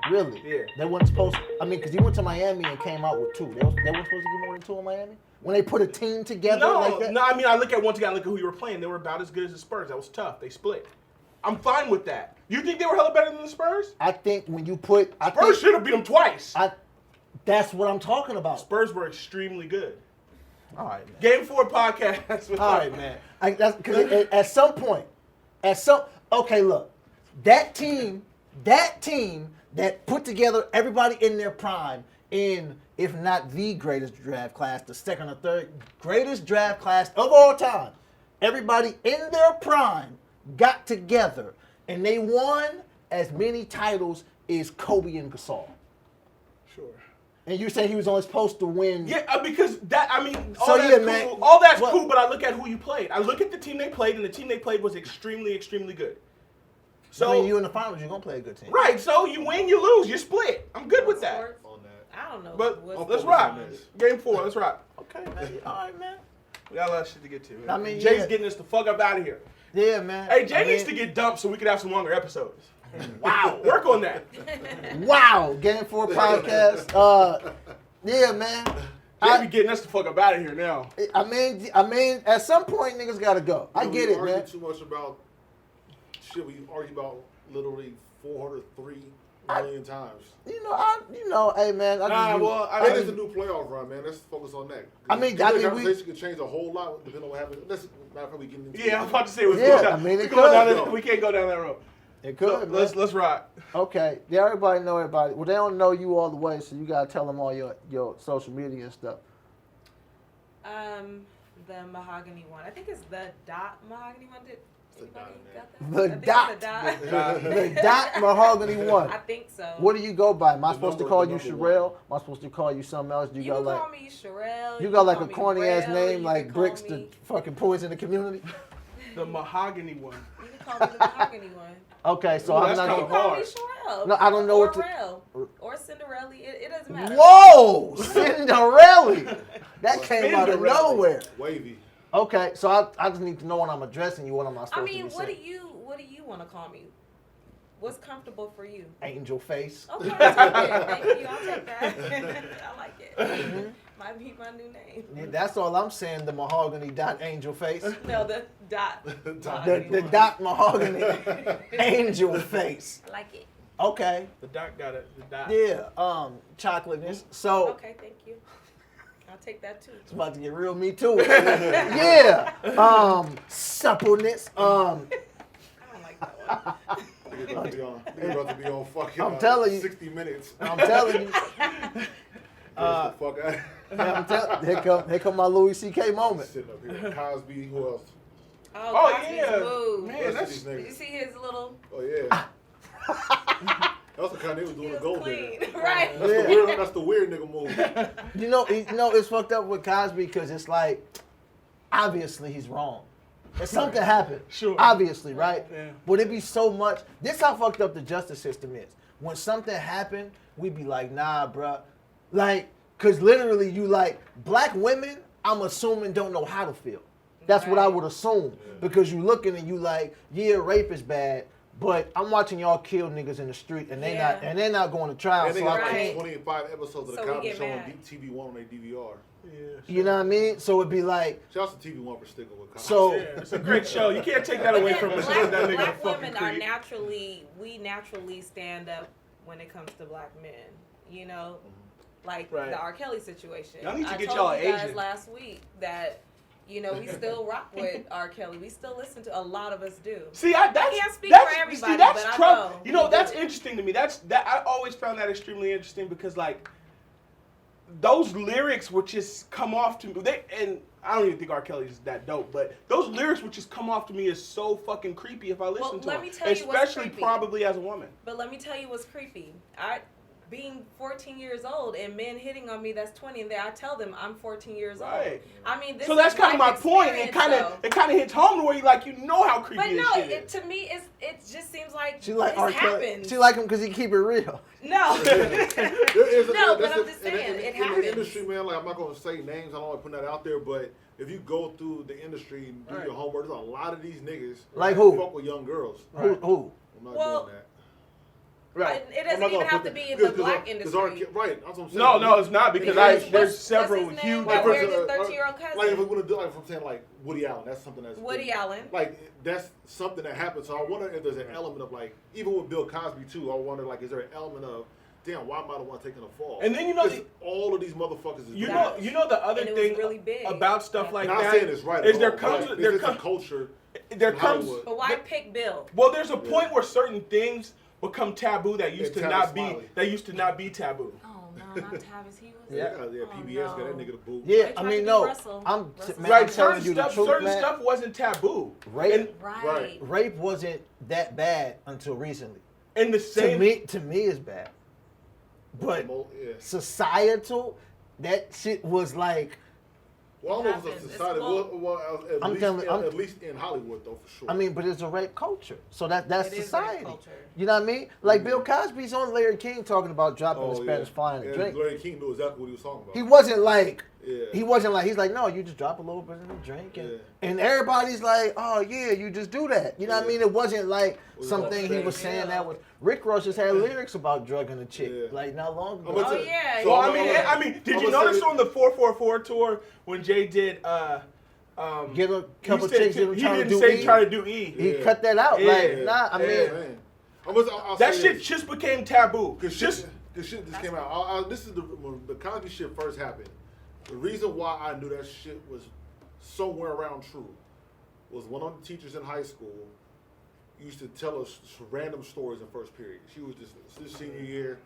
Really? Yeah. They weren't supposed to. I mean, because he went to Miami and came out with 2. They weren't supposed to get more than 2 in Miami? When they put a team together like that? No, I mean, I look at who you were playing. They were about as good as the Spurs. That was tough. They split. I'm fine with that. You think they were hella better than the Spurs? I think when you put... Spurs should have beat them twice. That's what I'm talking about. Spurs were extremely good. All right, man. Game 4 podcast. All right, man. Because at some point, okay, look, that team that put together everybody in their prime in, if not the greatest draft class, the second or third greatest draft class of all time, everybody in their prime got together and they won as many titles as Kobe and Gasol. Sure. And you say he was only supposed to win. Yeah, because man. All that's cool, but I look at who you played. I look at the team they played, and the team they played was extremely, extremely good. So when you're in the finals, you're going to play a good team. Right, so you win, you lose, you split. I'm good with that. On that. I don't know. But what's let's the rock. difference. Game 4, let's rock. Okay, man. All right, man. We got a lot of shit to get to. I mean, Jay's yeah. getting us the fuck up out of here. Yeah, man. Hey, Jay needs to get dumped so we could have some longer episodes. Wow, work on that. Wow, Game 4 podcast. Yeah, man. Jay be getting us the fuck up out of here now. I mean, at some point, niggas gotta go. I get it, we man. argue too much about shit. We argue about literally 403 million times. Hey, man. I think it's a new playoff run, man. Let's focus on that. I the mean, conversation could change a whole lot depending on what happens. Matter of fact, we get into Yeah, I'm about to say we it could. We can't go down that road. It could. So, let's rock. Okay. Yeah, everybody know everybody. Well, they don't know you all the way, so you gotta tell them all your social media and stuff. The mahogany one. I think it's the dot mahogany one. Did anybody got that? The dot mahogany one. I think so. What do you go by? Am I supposed to call you Shorell? Am I supposed to call you something else? You can call me Shorell. You got like a corny ass Brell, name like Brixx to fucking poison the community? The mahogany one. You can call me the mahogany one. Okay, so Ooh, I'm that's not You gonna can call me Shorell. No, I don't know what to- Rel. Or Cinderella. It doesn't matter. Whoa! Cinderella! That came out of nowhere. Wavy. Okay, so I just need to know when I'm addressing you, what am I supposed to be what saying? do you want to call me? What's comfortable for you? Angel face. Okay, thank you. I'll take that. I like it. Might be my new name. Yeah, that's all I'm saying, the mahogany dot angel face. No, the dot. The dot mahogany angel face. I like it. Okay. The dot got it. The dot. Yeah, chocolateness. So Okay, thank you. I'll take that too. it's about to get real me too. Yeah. Suppleness. I don't like that one. Nigga about to be on fucking I'm telling you. 60 minutes. I'm telling you. Get the fuck out. Here come my Louis C.K. moment. Sitting up here. Cosby, who else? Oh, Cosby's yeah. move. Man, That's Did you see his little? Oh yeah. That's the kind they was doing He the was gold clean, digger. right? That's the weird nigga move. You know, it's fucked up with Cosby because it's like, obviously he's wrong. If something happened, Sure. obviously, right? Yeah. But it be so much. This how fucked up the justice system is. When something happened, we be like, nah, bruh. Like, cause literally you like, black women, I'm assuming don't know how to feel. That's what I would assume. Because you looking and you like, yeah, rape is bad, but I'm watching y'all kill niggas in the street and they're not going to trial. And they So got I like can't, 25 episodes of the So we Cosby get Show on mad. TV One on their DVR. Yeah. you know what I mean? So it'd be like, Shout out to TV One for sticking with Cosby. so Yeah, it's a great show. You can't take that away from us. That nigga Black fucking women are creep. we naturally stand up when it comes to black men. You know, like Right. the R. Kelly situation. Y'all need to I get told y'all you guys Asian. last week that, you know, we still rock with R. Kelly. We still listen to, a lot of us do. See, I can't speak that's, for everybody, see, that's but I Trump. know. You know, We that's do. interesting to me. I always found that extremely interesting because like those lyrics would just come off to me. And I don't even think R. Kelly's that dope, but those lyrics would just come off to me as so fucking creepy if I listen to let them. me tell you what's Especially creepy. probably as a woman. But let me tell you what's creepy. Being 14 years old and men hitting on me that's 20, and I tell them I'm 14 years old. Right. I mean, this So that's is kind of my life point. It experience, kind of hits home to where you like, you know how creepy But this no, shit is. to me, it just seems like she like this R. Kelly. happens. She like him because he keep it real. No. There is No, but that's I'm just saying, it in happens. the industry, man, like I'm not going to say names. I don't want to put that out there, but if you go through the industry and do your homework, there's a lot of these niggas Like who? fuck with young girls. Who? I'm not Well, doing that. Right. It doesn't even have to be in the black industry. Right, that's what I'm saying. No, it's not because there's several what's his name huge. that Like, married his 13-year-old cousin? Like if we're gonna do, like if I'm saying like Woody Allen, that's something that's Woody Allen. Like that's something that happens. So I wonder if there's an element of like, even with Bill Cosby too. I wonder like, is there an element of, damn, why am I the one taking a fall? And then you know all of these motherfuckers. Is you know the other and it thing was really big. about stuff like not that saying it's right. is at there all, comes but there it's a comes culture. there in comes. Hollywood. But why pick Bill? Well, there's a point where certain things become taboo that used to Tavis not Smiley. be taboo. Oh no, not Tavis. He was. Yeah. PBS got that nigga the boot. Yeah, They I tried mean, to no, do Russell. I'm Russell's man, Right, I'm telling certain you the stuff, truth, certain man. stuff wasn't taboo. Rape, Right. rape wasn't that bad until recently. In the same To me, it's bad. But Yeah. societal, that shit was like. Well, I don't know if it's a It's society. full. Well, at least in Hollywood, though, for sure. I mean, but it's a rape culture, so that's It is society. rape culture. You know what I mean? Like Bill Cosby's on Larry King talking about dropping the Spanish fly in a drink. Larry King knew exactly what he was talking about. He wasn't like. Yeah. He wasn't like. He's like, no, you just drop a little bit in the drink, and everybody's like, oh yeah, you just do that. You know what I mean? It wasn't like something he was saying that was. Rick Ross just had lyrics about drugging a chick like not long ago. Oh yeah. So I mean, did you notice on the 444 tour when Jay did Get a couple he said, chicks he trying to didn't do say E. try to do E. He cut that out. Yeah. Like, nah, I mean, Man. That shit just became taboo. Cause shit just came out. This is when the Cosby shit first happened. The reason why I knew that shit was somewhere around true was one of the teachers in high school used to tell us random stories in first period. She was just senior year,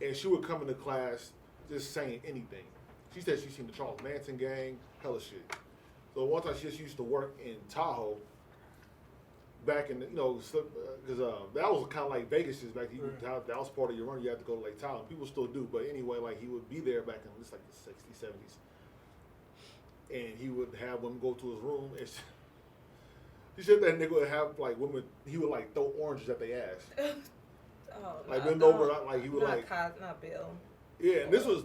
and she would come into class just saying anything. She said she seen the Charles Manson gang, hella shit. So one time she just used to work in Tahoe. Back in, because that was kind of like Vegas is back. That was part of your run. You had to go to Lake Tahoe. People still do, but anyway, like he would be there back in just like the 60s, 70s, and he would have women go to his room. And he said that nigga would have like women. He would like throw oranges at their ass, like bend over, like he would not Bill. Yeah, and this was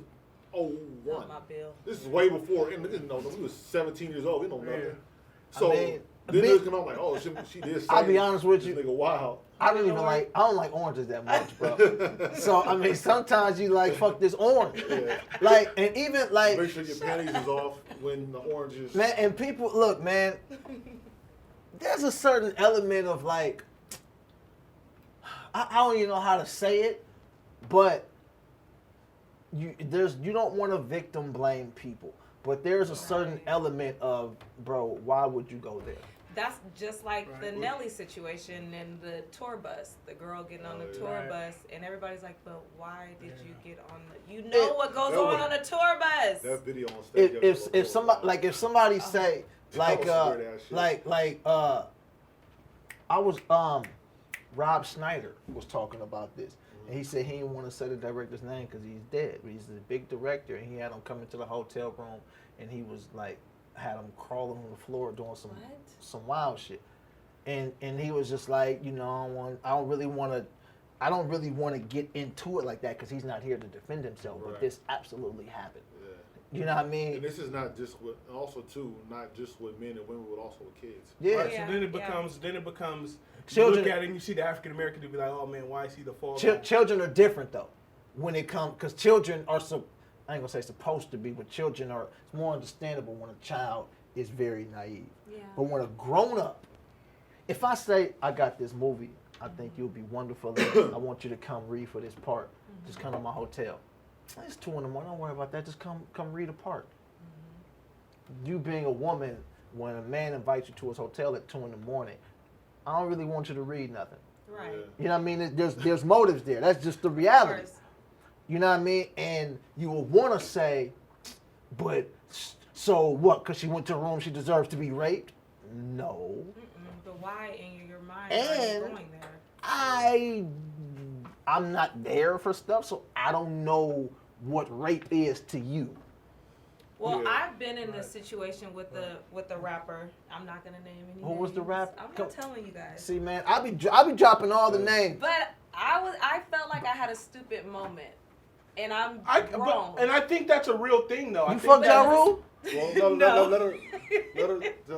Not 01. my Bill. This is way before. And we was 17 years old. We know nothing. So. I mean, then it come out like, oh, she did say I'll be honest with you. This nigga wild. I don't like oranges that much, bro. So I mean, sometimes you like fuck this orange, like, and even like. Make sure your panties is off when the orange is. Man, and people look, man. There's a certain element of like, I don't even know how to say it, but you don't want to victim blame people, but there's a certain element of, bro, why would you go there? That's just like the Nelly situation and the tour bus. The girl getting on the tour bus, and everybody's like, "But why did you get on the? You know what goes on a tour bus." That video on stage. If somebody say like I was Rob Schneider was talking about this, and he said he didn't want to say the director's name because he's dead, but he's a big director, and he had him come into the hotel room, and he was like. Had him crawling on the floor doing some wild shit, and he was just like, I don't really want to get into it like that because he's not here to defend himself. But this absolutely happened. Yeah. You know what I mean? And this is not just with, also too, not just with men and women, but also with kids. Yeah. Right, so then it becomes. Children, you look at it and you see the African American to be like, oh man, why is he the fall? Children are different though, when it comes because children are so. I ain't gonna say supposed to be, but children are. It's more understandable when a child is very naive. Yeah. But when a grown up, if I say I got this movie, I think you'll be wonderful. I want you to come read for this part. Just come to my hotel. It's 2 a.m. Don't worry about that. Just come read a part. You being a woman, when a man invites you to his hotel at 2 a.m, I don't really want you to read nothing. Right. You know what I mean? There's motives there. That's just the reality. You know what I mean? And you will want to say, but so what? Because she went to a room, she deserves to be raped? No. But why in your mind are you going there? I'm not there for stuff, so I don't know what rape is to you. Well, I've been in this situation with the rapper. I'm not gonna name any names. Who was the rapper? I'm not telling you guys. See, man, I be dropping all the names. But I felt like I had a stupid moment. And I'm grown. And I think that's a real thing, though. You fucked Ja Rule? Well, No. let her.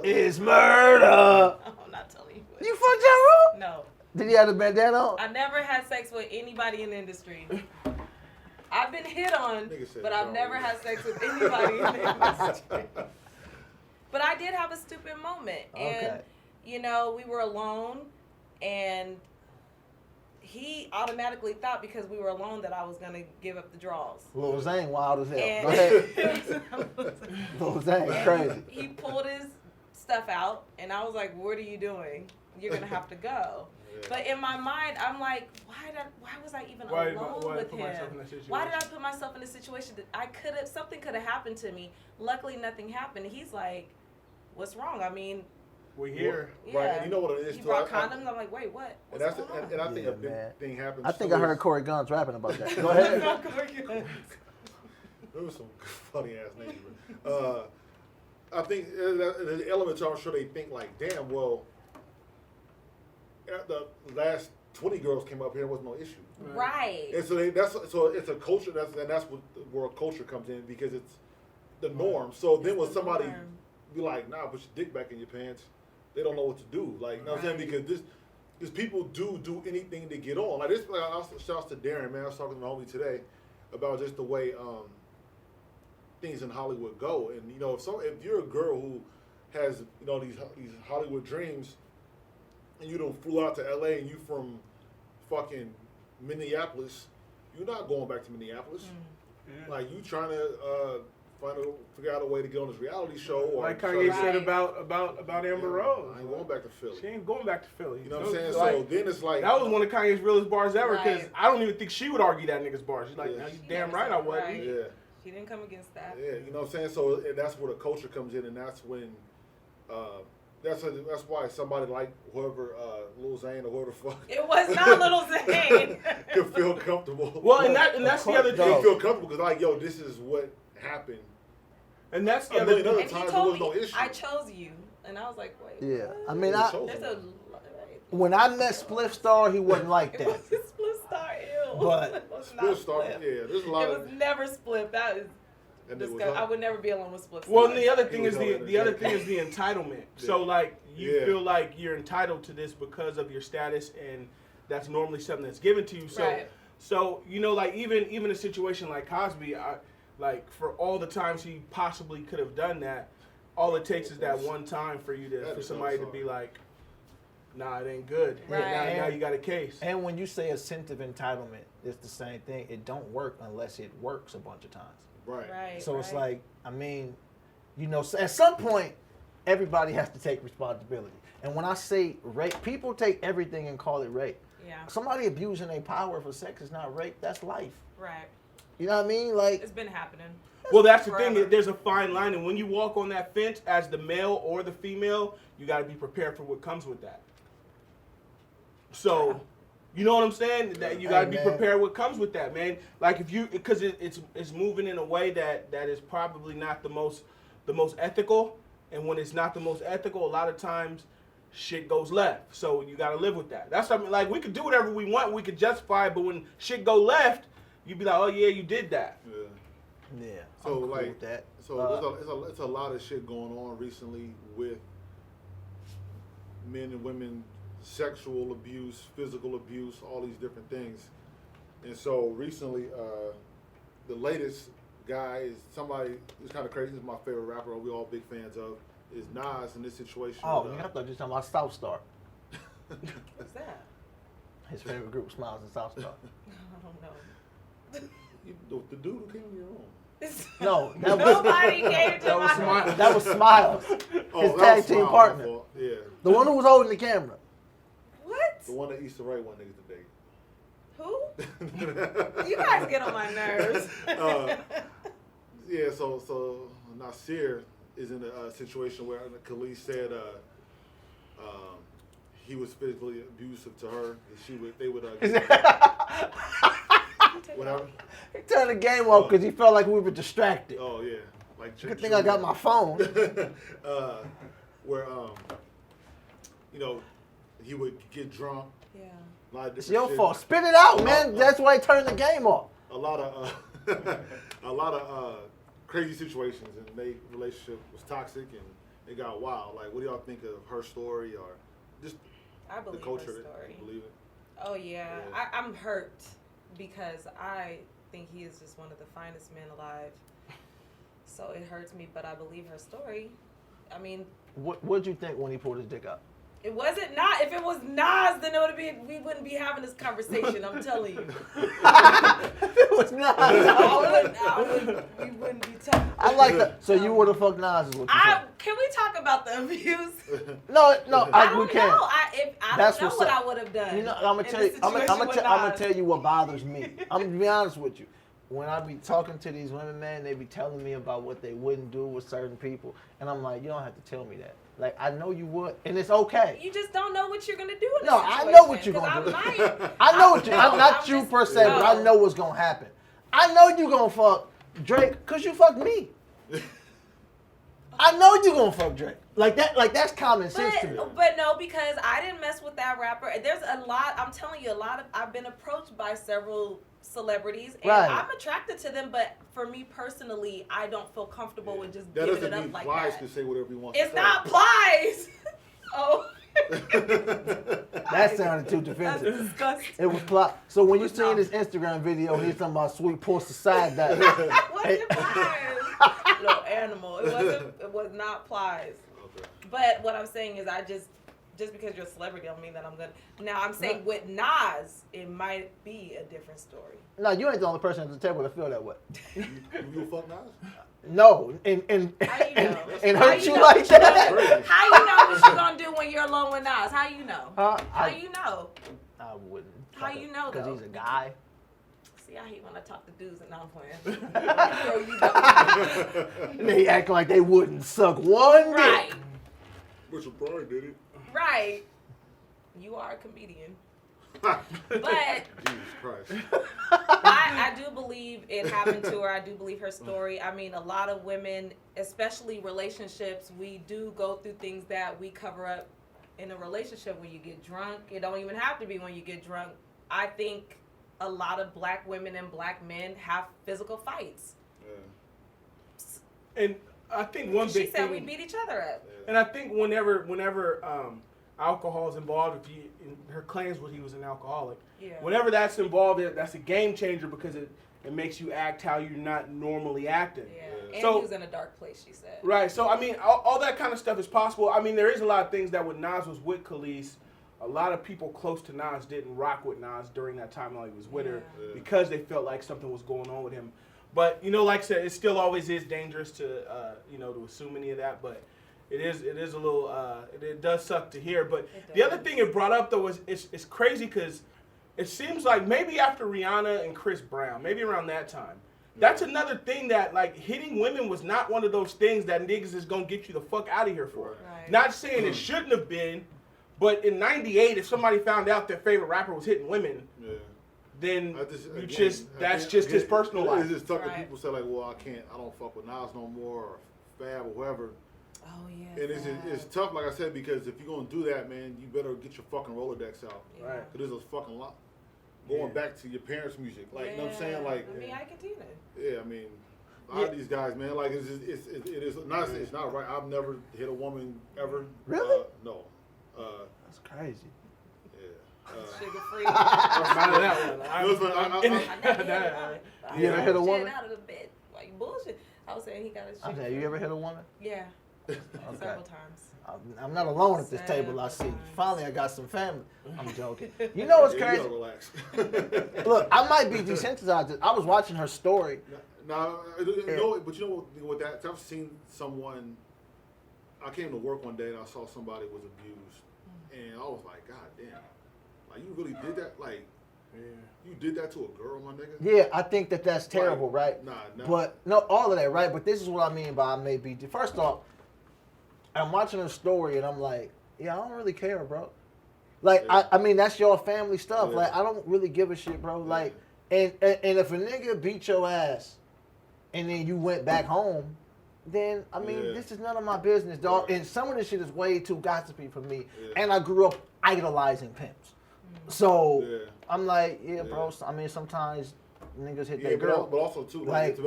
It's murder. I'm not telling you. You fucked Ja Rule? No. Did he have the bandana on? I never had sex with anybody in the industry. I've been hit on, but I've never had sex with anybody in the industry. But I did have a stupid moment. And, you know, we were alone, and he automatically thought because we were alone that I was going to give up the draws. Lil Zane wild as hell. And Go ahead. Lil Zane crazy. He pulled his stuff out, and I was like, what are you doing? You're going to have to go. Yeah. But in my mind, I'm like, why was I even alone with him? Why did I put myself in a situation that something could have happened to me? Luckily, nothing happened. He's like, what's wrong? I mean, we're here. Yeah. Right, and you know what it is he too. brought condoms. I'm like, wait, what? And I think a big thing happens. I think I heard Corey Guns rapping about that. Go ahead. There was some funny ass names. I think the elements are sure they think like, damn, well, the last 20 girls came up here, there was no issue. Right. And so it's a culture that's where culture comes in because it's the norm. So then when somebody be like, nah, put your dick back in your pants, they don't know what to do. Like, you know what I'm saying? Because this people do anything to get on. Like this, shouts to Darren, man. I was talking to my homie today about just the way things in Hollywood go. And you know, if you're a girl who has these Hollywood dreams, and you don't flew out to LA and you from fucking Minneapolis, you're not going back to Minneapolis. Mm-hmm. Like you trying to figure out a way to get on this reality show. Or like Kanye said about Amber Rose. I ain't going back to Philly. She ain't going back to Philly. You know what I'm saying? So then it's like that was one of Kanye's realest bars ever because I don't even think she would argue that nigga's bar. She's like, you damn right I wasn't. Right. Yeah. She didn't come against that. Yeah, you know what I'm saying? So that's where the culture comes in, and that's when that's why somebody like whoever Lil Zane or whoever the fuck it was not Lil Zane could feel comfortable. Well, and that's the other thing. They feel comfortable because like, yo, this is what happened. And that's the other thing. Other and times he told there was no me, issue. I chose you, and I was like, wait. Yeah, what? I mean, When I met Spliff Star, he wasn't like that. It was Spliff Star, ew. But it was not Star, Spliff. yeah, there's a lot it was never Spliff. That is. I would never be alone with Spliff Star. Well, and the other thing is the entitlement. So like you feel like you're entitled to this because of your status, and that's normally something that's given to you. So so you know, like even a situation like Cosby, like for all the times he possibly could have done that, all it takes is that one time for somebody to be like, nah, it ain't good. Right. Now you got a case. And when you say a sense of entitlement, it's the same thing. It don't work unless it works a bunch of times. Right. So it's like, I mean, you know, at some point, everybody has to take responsibility. And when I say rape, people take everything and call it rape. Yeah. Somebody abusing their power for sex is not rape. That's life. Right. You know what I mean? Like, it's been happening. Well, that's the thing. There's a fine line, and when you walk on that fence as the male or the female, you got to be prepared for what comes with that. So, you know what I'm saying? That you got to be prepared what comes with that, man. Like because it's moving in a way that is probably not the most ethical, and when it's not the most ethical, a lot of times shit goes left. So you got to live with that. That's something like we could do whatever we want, we could justify it, but when shit go left, you'd be like, oh yeah, you did that. Yeah. So I'm cool like with that. So it's a lot of shit going on recently with men and women, sexual abuse, physical abuse, all these different things. And so recently, the latest guy is somebody who's kind of crazy. He's my favorite rapper. We all big fans of. Is Nas in this situation? Oh, I thought you were talking about South Star. What's that? His favorite group, Smiles and South Star. I don't know. The dude who came on your own. No, that was Nobody came to that was Smiles. His tag team partner. Yeah. The one who was holding the camera. What? The one that used to write one niggas today. Who? You guys get on my nerves. Yeah, so Nasir is in a situation where Khalees said he was physically abusive to her, and they would whatever. He turned the game off because he felt like we were distracted. Oh yeah, like good thing I got my phone. Where he would get drunk. Yeah. It's your fault. Spit it out, man. That's why he turned the game off. A lot of crazy situations, and their relationship was toxic and it got wild. Like, what do y'all think of her story, or just I believe the culture. her story. You believe it? Oh yeah. I'm hurt because I think he is just one of the finest men alive. So it hurts me, but I believe her story. I mean, what'd you think when he pulled his dick out? it wasn't not. If it was Nas, then we wouldn't be having this conversation. I'm telling you. If it was Nas, we wouldn't be talking. I like that. So you would have fucked Nas, is what you said. Can we talk about the abuse? No, I don't we can't. know. I don't know what I would have done. You know, I'm gonna tell you. I'm gonna tell you what bothers me. I'm gonna be honest with you. When I be talking to these women, man, they be telling me about what they wouldn't do with certain people, and I'm like, you don't have to tell me that. Like, I know you would, and it's okay. You just don't know what you're gonna do in this No, situation. I know what you're gonna do. I I know what you. No, Not you just- per se, but I know what's gonna happen. I know you gonna fuck Drake because you fucked me. I know you gonna fuck Drake. Like that's common sense to me. But no, because I didn't mess with that rapper. There's a lot. I'm telling you, I've been approached by several celebrities, and Right. I'm attracted to them. But for me personally, I don't feel comfortable with just That giving doesn't it up mean like Plies that. can say whatever he wants. It's to say. not Plies. Oh. That sounded too That's defensive. disgusting. It was plot. So when you seen this Instagram video, he's talking about sweet pussy side that. Wasn't Plies. Little animal. It was not Plies. Okay. But what I'm saying is, just because you're a celebrity, don't mean that I'm gonna. Now I'm saying with Nas, it might be a different story. No, you ain't the only person at the table that feel that way. You fuck Nas? No, and How you know? and How hurt you you know like what you that. Crazy. How you know what you gonna do when you're alone with Nas? How you know? Huh? How you know? I wouldn't. How you know, Because though? he's a guy. See, I hate when I talk to dudes and now I'm playing. Girl, you know. And they acting like they wouldn't suck one Right, dick. Richard Pryor did it. right. You are a comedian. But Jesus Christ. I do believe it happened to her. I do believe her story. I mean, a lot of women, especially relationships, we do go through things that we cover up in a relationship. When you get drunk, it don't even have to be when you get drunk. I think a lot of black women and black men have physical fights. Yeah. And I think one She big said thing, we beat each other up. and I think whenever alcohol is involved, her claims what he was an alcoholic. Yeah. Whenever that's involved, that's a game changer because it makes you act how you're not normally acting. Yeah. Yeah. And So- he was in a dark place, she said. Right. So I mean, all that kind of stuff is possible. I mean, there is a lot of things that when Nas was with Khalees, a lot of people close to Nas didn't rock with Nas during that time while he was with her Yeah. because they felt like something was going on with him. But like I said, it still always is dangerous to to assume any of that. But it is a little it does suck to hear. But the other thing it brought up though was it's crazy because it seems like maybe after Rihanna and Chris Brown, maybe around that time. That's another thing that, like, hitting women was not one of those things that niggas is going to get you the fuck out of here for. Right. Not saying it shouldn't have been, but in 98, if somebody found out their favorite rapper was hitting women, Yeah. then Again, that's just his personal life. It's just tough Right. that people say, like, well, I don't fuck with Nas no more, or Fab, or whoever. Oh, yeah. And it's tough, like I said, because if you're going to do that, man, you better get your fucking Rolodex out. Yeah. Right. Because there's a fucking lot. Going Yeah. back to your parents' music. Like, you know what I'm saying? Like, I mean, I continue. yeah, I mean, a lot of these guys, man, like, it's not right. I've never hit a woman ever. Really? No. That's crazy. Yeah. Sugar free. Reminded of that one. Listen, I never hit a You ever hit a Shit woman? out of the bed. Like, bullshit. I was saying he got his I'm sugar saying, you free. ever hit a woman? Yeah. Okay. Several times. I'm not alone at this Several table. I see. times. Finally, I got some family. I'm joking. You know what's Yeah, you crazy? gotta relax. Look, I might be desensitized. I was watching her story. Now, you know, but you know what, with that, I've seen someone, I came to work one day and I saw somebody was abused. And I was like, God damn. Like, you really did that? Like, you did that to a girl, my nigga? Yeah, I think that's terrible, Like, right? Nah. But no, all of that, right? But this is what I mean by I may be. First off, I'm watching her story and I'm like, yeah, I don't really care, bro. Like, Yeah. I mean, that's your family stuff. Yeah. Like, I don't really give a shit, bro. Like, and if a nigga beat your ass and then you went back home, then, I mean, Yeah. this is none of my business, dog. Right. And some of this shit is way too gossipy for me. Yeah. And I grew up idolizing pimps. So, Yeah. I'm like, yeah, Yeah. bro. I mean, sometimes niggas hit Yeah, their girl. but also too, Like-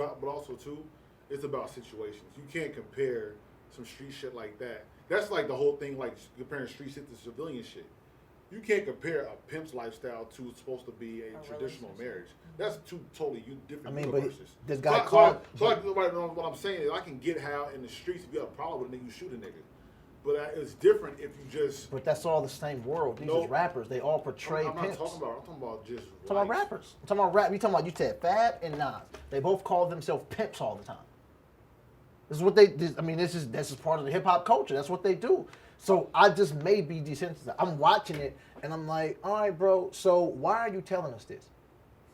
it's about situations. You can't compare some street shit like that. That's like the whole thing, like comparing street shit to civilian shit. You can't compare a pimp's lifestyle to what's supposed to be a traditional marriage. That's two totally different universes. But this guy called. What I'm saying is, I can get how in the streets, if you have a problem with a nigga, you shoot a nigga. But it's different if you just. But that's all the same world. These are rappers. They all portray I'm pimps. I'm talking about just. I'm talking about rappers. I'm talking about rap. You talking about, you said Fab and Nas. They both call themselves pimps all the time. This is what they. This is part of the hip hop culture. That's what they do. So I just may be desensitized. I'm watching it and I'm like, all right, bro. So why are you telling us this?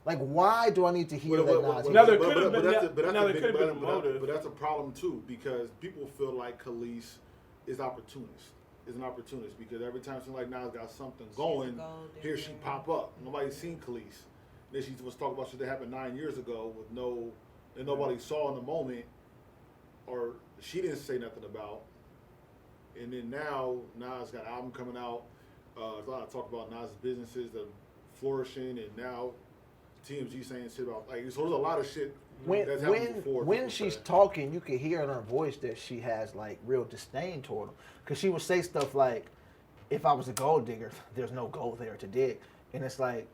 Like, why do I need to hear that Nas? But that's a problem too, because people feel like Khalees is an opportunist because every time somebody like Nas got something going, here she pop up. Nobody's seen Khalees. Then she was talking about shit that happened 9 years ago that nobody saw in the moment, or she didn't say nothing about. And then now Nas got an album coming out. There's a lot of talk about Nas' businesses that are flourishing, and now TMZ saying shit about so there's a lot of shit that's happened before. When she's talking, you can hear in her voice that she has like real disdain toward him, because she would say stuff like, "If I was a gold digger, there's no gold there to dig," and it's like,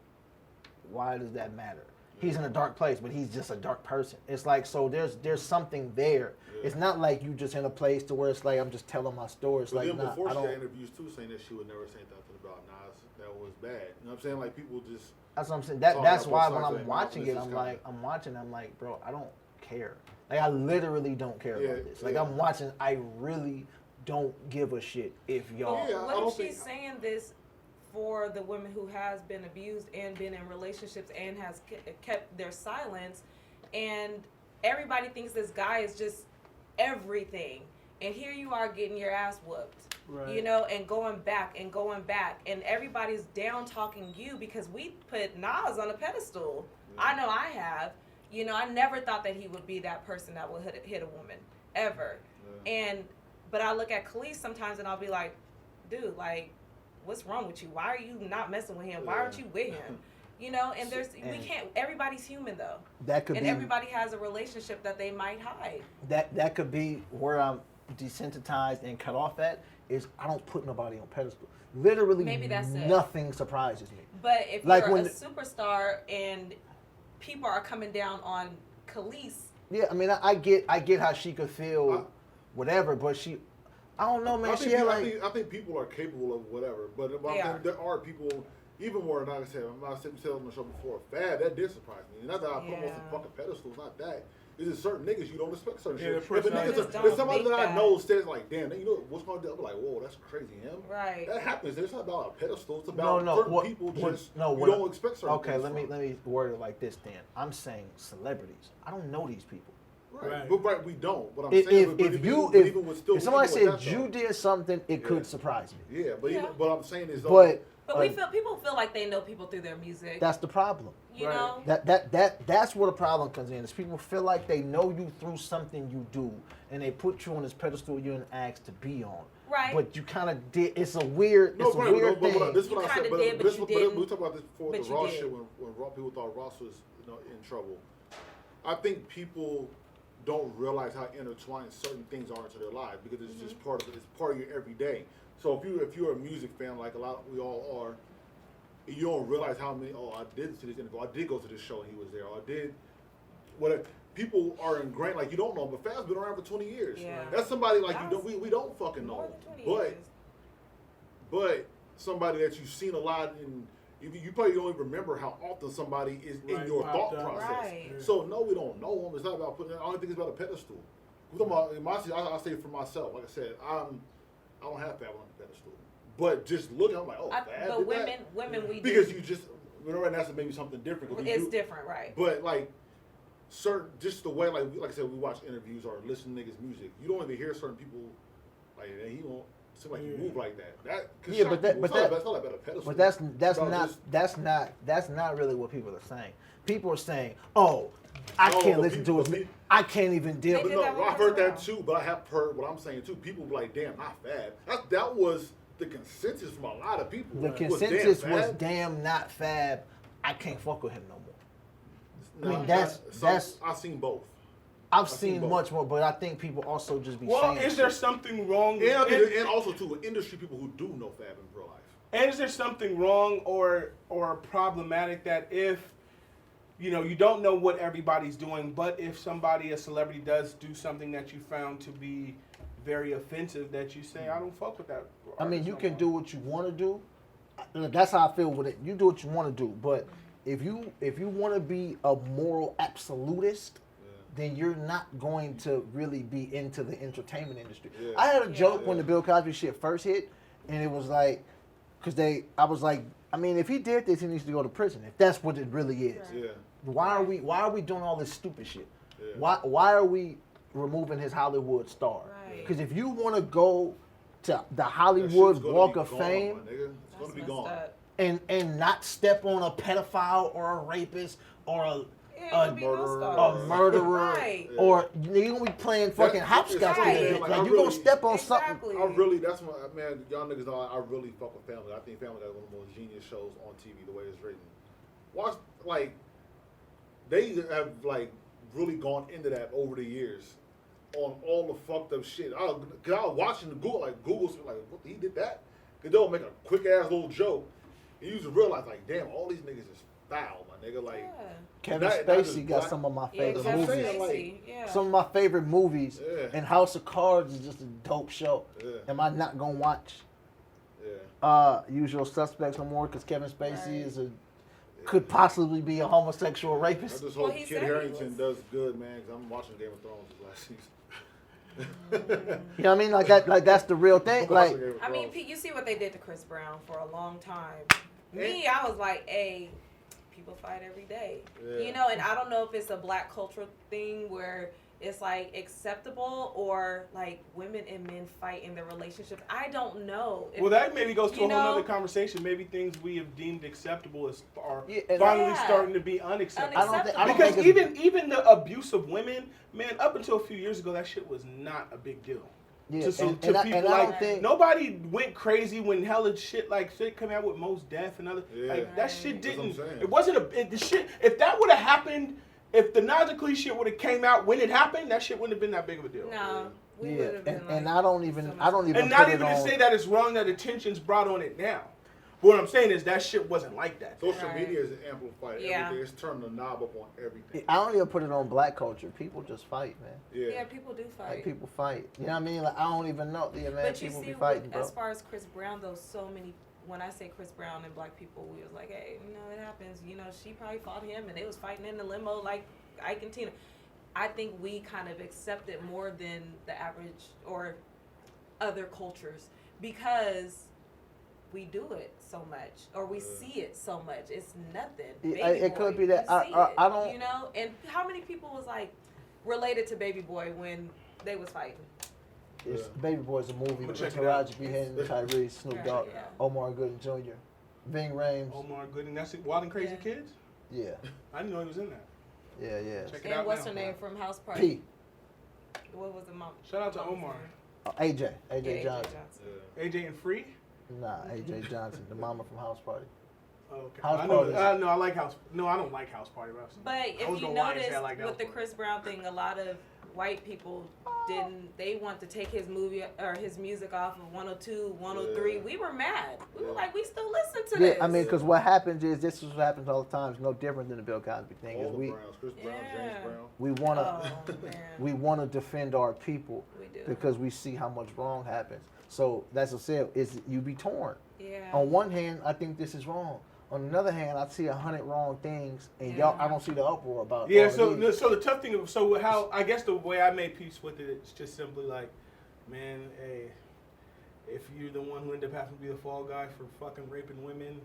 why does that matter? He's in a dark place, but he's just a dark person. It's like, so there's something there. Yeah. It's not like you just in a place to where it's like I'm just telling my story. It's but like, then before she had interviews too, saying that she would never say nothing about Nas that was bad. You know what I'm saying? Like people just. That's what I'm saying. That's why when I'm watching it, I'm like, bro, I don't care. Like I literally don't care about this. Like I'm watching, I really don't give a shit if y'all. Yeah, what if she's saying this for the women who has been abused and been in relationships and has kept their silence, and everybody thinks this guy is just everything, and here you are getting your ass whooped, right. And going back, and everybody's down talking you because we put Nas on a pedestal. Yeah. I know I have. I never thought that he would be that person that would hit a woman ever. Yeah. But I look at Khalees sometimes and I'll be like, dude, like, what's wrong with you? Why are you not messing with him? Why aren't you with him? And we can't. Everybody's human though. That could be. Everybody has a relationship that they might hide. That could be where I'm desensitized and cut off at. Is I don't put nobody on pedestal. Literally, maybe that's nothing surprises me. But if you're a superstar and people are coming down on Khalees. Yeah, I get how she could feel, whatever, but she. I don't know, man. I think people are capable of whatever, but there are people, even more than I said on the show before, Fab, that did surprise me. Not that I put him on some fucking pedestal, it's not that. It's just certain niggas you don't expect certain shit. If somebody that I know says like, damn, what's going to do? I'm like, whoa, that's crazy, him. Right. That happens. It's not about a pedestal. It's about certain people you don't expect certain things. Okay, let me word it like this, Dan. I'm saying celebrities. I don't know these people. Right. But we don't. But I'm saying, if somebody said you did something, it could surprise me. Yeah, but what I'm saying is, But people feel like they know people through their music. That's the problem. You know? That's where the problem comes in. Is people feel like they know you through something you do, and they put you on this pedestal you're asked to be on. Right. But you kind of did. It's a weird thing. This is what I said. But we talked about this before with the Ross shit when people thought Ross was in trouble. I think people don't realize how intertwined certain things are into their lives because it's just part of your everyday. So if you're a music fan, like we all are, you don't realize how many. Oh, I did see this interview. I did go to this show and he was there. Or I did. What people are ingrained, like you don't know, but Fab's been around for 20 years. Yeah. That's somebody like we don't fucking know. But somebody that you've seen a lot and you probably don't even remember how often somebody is in your thought process. Right. So no, we don't know them. It's not about putting. I don't think it's about a pedestal. We're talking about I say for myself. Like I said, I don't have Fab on the pedestal. But just looking, I'm like, oh, Fab but did women, we because do. you just that's maybe something different. It's different, right? But like certain, just the way like I said, we watch interviews or listen to niggas' music. You don't even hear certain people like he won't. Seem like you move like that. That's not really what people are saying. People are saying, "Oh, I can't listen to it. I can't even deal." But no, I've heard that too. But I have heard what I'm saying too. People be like, "Damn, not Fab." That was the consensus from a lot of people. The consensus was, "Damn, not Fab. I can't fuck with him no more." I mean, I've seen both. I've seen much more, but I think people also just be saying. Well, is there something wrong? And also too, industry people who do know Fab in real life. And is there something wrong or problematic that if you don't know what everybody's doing, but if a celebrity does do something that you found to be very offensive, that you say, I don't fuck with that. I mean, you can do what you want to do. That's how I feel with it. You do what you want to do, but if you want to be a moral absolutist, then you're not going to really be into the entertainment industry. Yeah. I had a joke when the Bill Cosby shit first hit, and it was like, I was like, I mean, if he did this, he needs to go to prison. If that's what it really is. Yeah. Why are we doing all this stupid shit? Yeah. Why are we removing his Hollywood star? Because if you want to go to the Hollywood Walk of Fame, it's going to be gone. And not step on a pedophile or a rapist or a murderer, right. or you're gonna be playing fucking hopscotch with it. Like you're gonna step on something. That's my man. Y'all niggas know I really fuck with Family. I think Family Guy is one of the most genius shows on TV. The way it's written, watch they have really gone into that over the years on all the fucked up shit. Cause I was watching the Google what, he did that? Cause they'll make a quick ass little joke. And you just realize damn, all these niggas is foul, my nigga. Kevin Spacey got some of my favorite movies. Some of my favorite movies. Yeah. And House of Cards is just a dope show. Yeah. Am I not gonna watch? Yeah. Usual Suspects no more because Kevin Spacey could possibly be a homosexual rapist. I just hope Kid Harington does good, man. Because I'm watching Game of Thrones last season. You know what I mean? Like that's the real thing. Like, I mean, Pete, you see what they did to Chris Brown for a long time. Me, I was like, hey, people fight every day. Yeah. And I don't know if it's a black cultural thing where it's acceptable or women and men fight in their relationships. I don't know. Well, that maybe goes to a whole other conversation. Maybe things we have deemed acceptable are finally starting to be unacceptable. I don't think even the abuse of women, man, up until a few years ago, that shit was not a big deal. Yeah, to people nobody went crazy when hella shit came out with Mos Def and other that shit didn't. It wasn't the shit. If that would have happened, if the Najee shit would have came out when it happened, that shit wouldn't have been that big of a deal. No, we would have been. And I don't even. And not even to say that it's wrong that attention's brought on it now. But what I'm saying is that shit wasn't like that. Social media is amplified everything. It's turned the knob up on everything. I don't even put it on black culture. People just fight, man. Yeah, people do fight. People fight. You know what I mean? I don't even know. Yeah, man, but people you see, be fighting, bro. As far as Chris Brown, though, so many. When I say Chris Brown and black people, we was like, hey, it happens. She probably fought him, and they was fighting in the limo like Ike and Tina. I think we kind of accept it more than the average or other cultures because we do it so much or we see it so much. It's nothing. It could be that. I don't. And how many people was related to Baby Boy when they was fighting? Baby Boy's a movie with Taraji P. Henson, Tyrese, Snoop Dogg, Omar Gooding Jr., Ving Rhames. Omar Gooding, that's it. Wild and Crazy Kids? Yeah. I didn't know he was in that. Yeah. Check it out. And what's her name from House Party? P. What was the mom? Shout out to Omar. AJ Johnson. AJ and Free? Nah, AJ Johnson, the mama from House Party. Oh, okay. House Party. No, I like House. No, I don't like House Party. But if you notice with the Chris Brown thing, a lot of white people they want to take his movie or his music off of 102, 103. We were mad. We were like, we still listen to this. I mean, because what happens is, this is what happens all the time. It's no different than the Bill Cosby thing. All the Browns, Chris Brown, James Brown. We want to defend our people because we see how much wrong happens. So that's what I said, is you be torn. Yeah. On one hand, I think this is wrong. On the other hand, I see 100 wrong things, and I don't see the uproar about. Yeah, so the tough thing, how I guess the way I made peace with it, it's just simply like, man, hey, if you're the one who ended up having to be the fall guy for fucking raping women,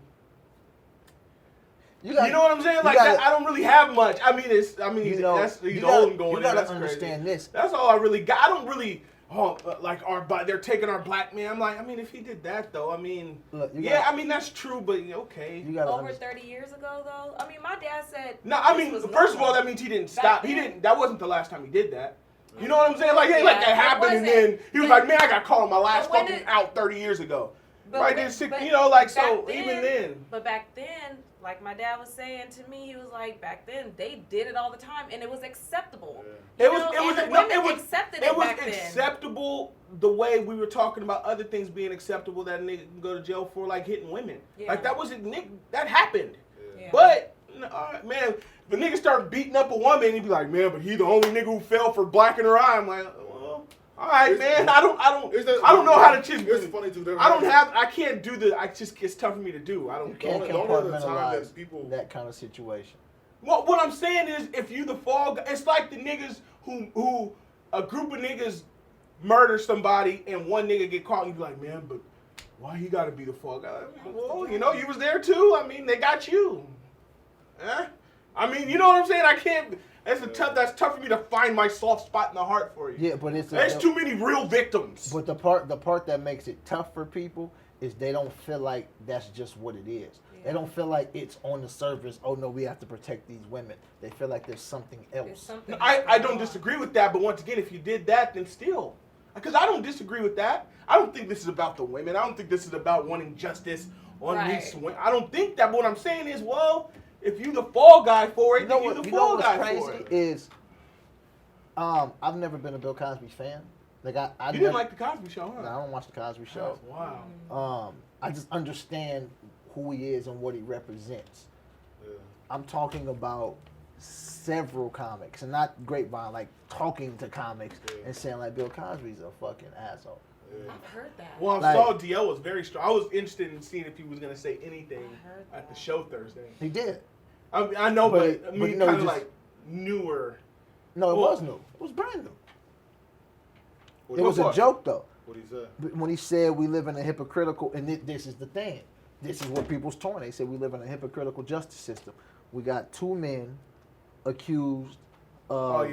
you know what I'm saying? I don't really have much. I mean, he's old and going. You gotta that's understand crazy. this. That's all I really got. I don't really. They're taking our black man. I'm like, I mean, if he did that though, I mean, I mean that's true, but okay. Over 30 years ago though, I mean, my dad said. No, I mean, first of all, that means he didn't stop. He didn't. That wasn't the last time he did that. You know what I'm saying? That happened, and then he was like, man, I got caught on my last fucking out 30 years ago. Right then, even then. But back then, like my dad was saying to me, he was like, back then they did it all the time, and it was acceptable. Yeah. It was accepted. It was acceptable the way we were talking about other things being acceptable that a nigga can go to jail for, like hitting women. Yeah. Like that happened. Yeah. But man, the nigga started beating up a woman, he'd be like, man, but he the only nigga who fell for blacking her eye. I'm like, well, all right, man. I don't know how to just. It's funny too. I can't do the. It's tough for me to do. I don't. You can't compartmentalize that kind of situation. Well, what I'm saying is, if you the fall guy, it's like the niggas who a group of niggas murder somebody and one nigga get caught and you be like, man, but why he got to be the fall guy? Well, you was there too. I mean, they got you. I mean, you know what I'm saying? I can't. That's tough for me to find my soft spot in the heart for you. Yeah, but there's too many real victims. But the part that makes it tough for people is they don't feel like that's just what it is. Yeah. They don't feel like it's on the surface. Oh no, we have to protect these women. They feel like there's something else. I don't disagree with that, but once again, if you did that, then still, because I don't disagree with that. I don't think this is about the women. I don't think this is about wanting justice on these women. I don't think that. But what I'm saying is, well, if you the fall guy for it, then you the fall guy for it. Is I've never been a Bill Cosby fan. Like I didn't like the Cosby Show, huh? No, I don't watch the Cosby Show. Wow. I just understand who he is and what he represents. Yeah. I'm talking about several comics, and not Grapevine, like talking to comics and saying like Bill Cosby's a fucking asshole. Yeah. I've heard that. Well, I saw DL was very strong. I was interested in seeing if he was going to say anything at the show Thursday. He did. I know, but I mean, kind of like newer. No, it was new. It was brand new. It was a joke, though. What he said? When he said we live in a hypocritical, and this is the thing. This is what people's torn. They said we live in a hypocritical justice system. We got two men accused of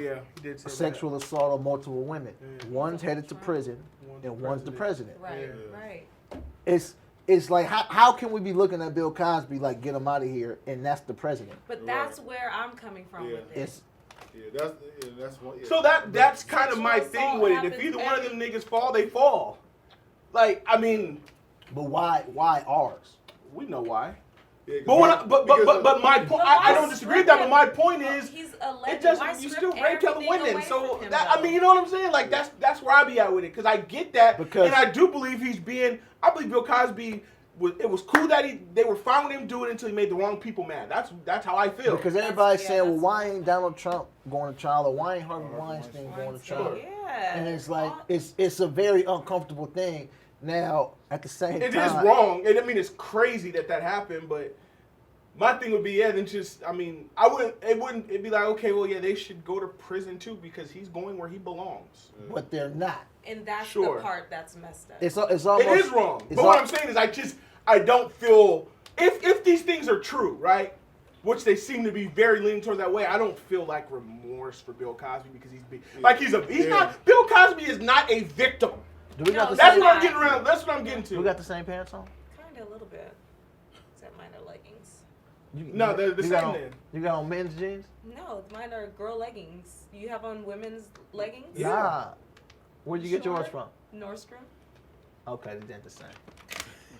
sexual assault of multiple women. Yeah. One's headed to prison, and one's the president. Right. It's like, how can we be looking at Bill Cosby like, get him out of here, and that's the president? But that's where I'm coming from with this. That's one. Yeah. So that's kind of my thing with it. If either one of them niggas fall, they fall. Like, I mean. But why ours? We know why. Yeah, but my point, I don't disagree with that. But my point is, it doesn't. You still rape other women, so that, I mean, you know what I'm saying? Like that's where I be at with it, because I get that, and I do believe I believe Bill Cosby. It was cool that they were fine with him doing it until he made the wrong people mad. That's how I feel. Because everybody's saying, well, why ain't Donald Trump going to trial, or why ain't Harvey Weinstein going to trial? Yeah. And it's like it's a very uncomfortable thing. Now, at the same time, it is wrong. I mean, it's crazy that happened, but my thing would be, then just, I mean, it'd be like, okay, well, yeah, they should go to prison too, because he's going where he belongs. But they're not. And that's the part that's messed up. It's almost, it is wrong. But what I'm saying is, I don't feel, if these things are true, right, which they seem to be very leaning towards that way, I don't feel like remorse for Bill Cosby, because Bill Cosby is not a victim. That's what I'm getting around. That's what I'm getting to. We got the same pants on? Kind of a little bit. Except mine are leggings. No, they're the same then. You got on men's jeans? No, mine are girl leggings. You have on women's leggings? Yeah. Nah. Where'd you get yours from? Nordstrom. Okay, they're the same.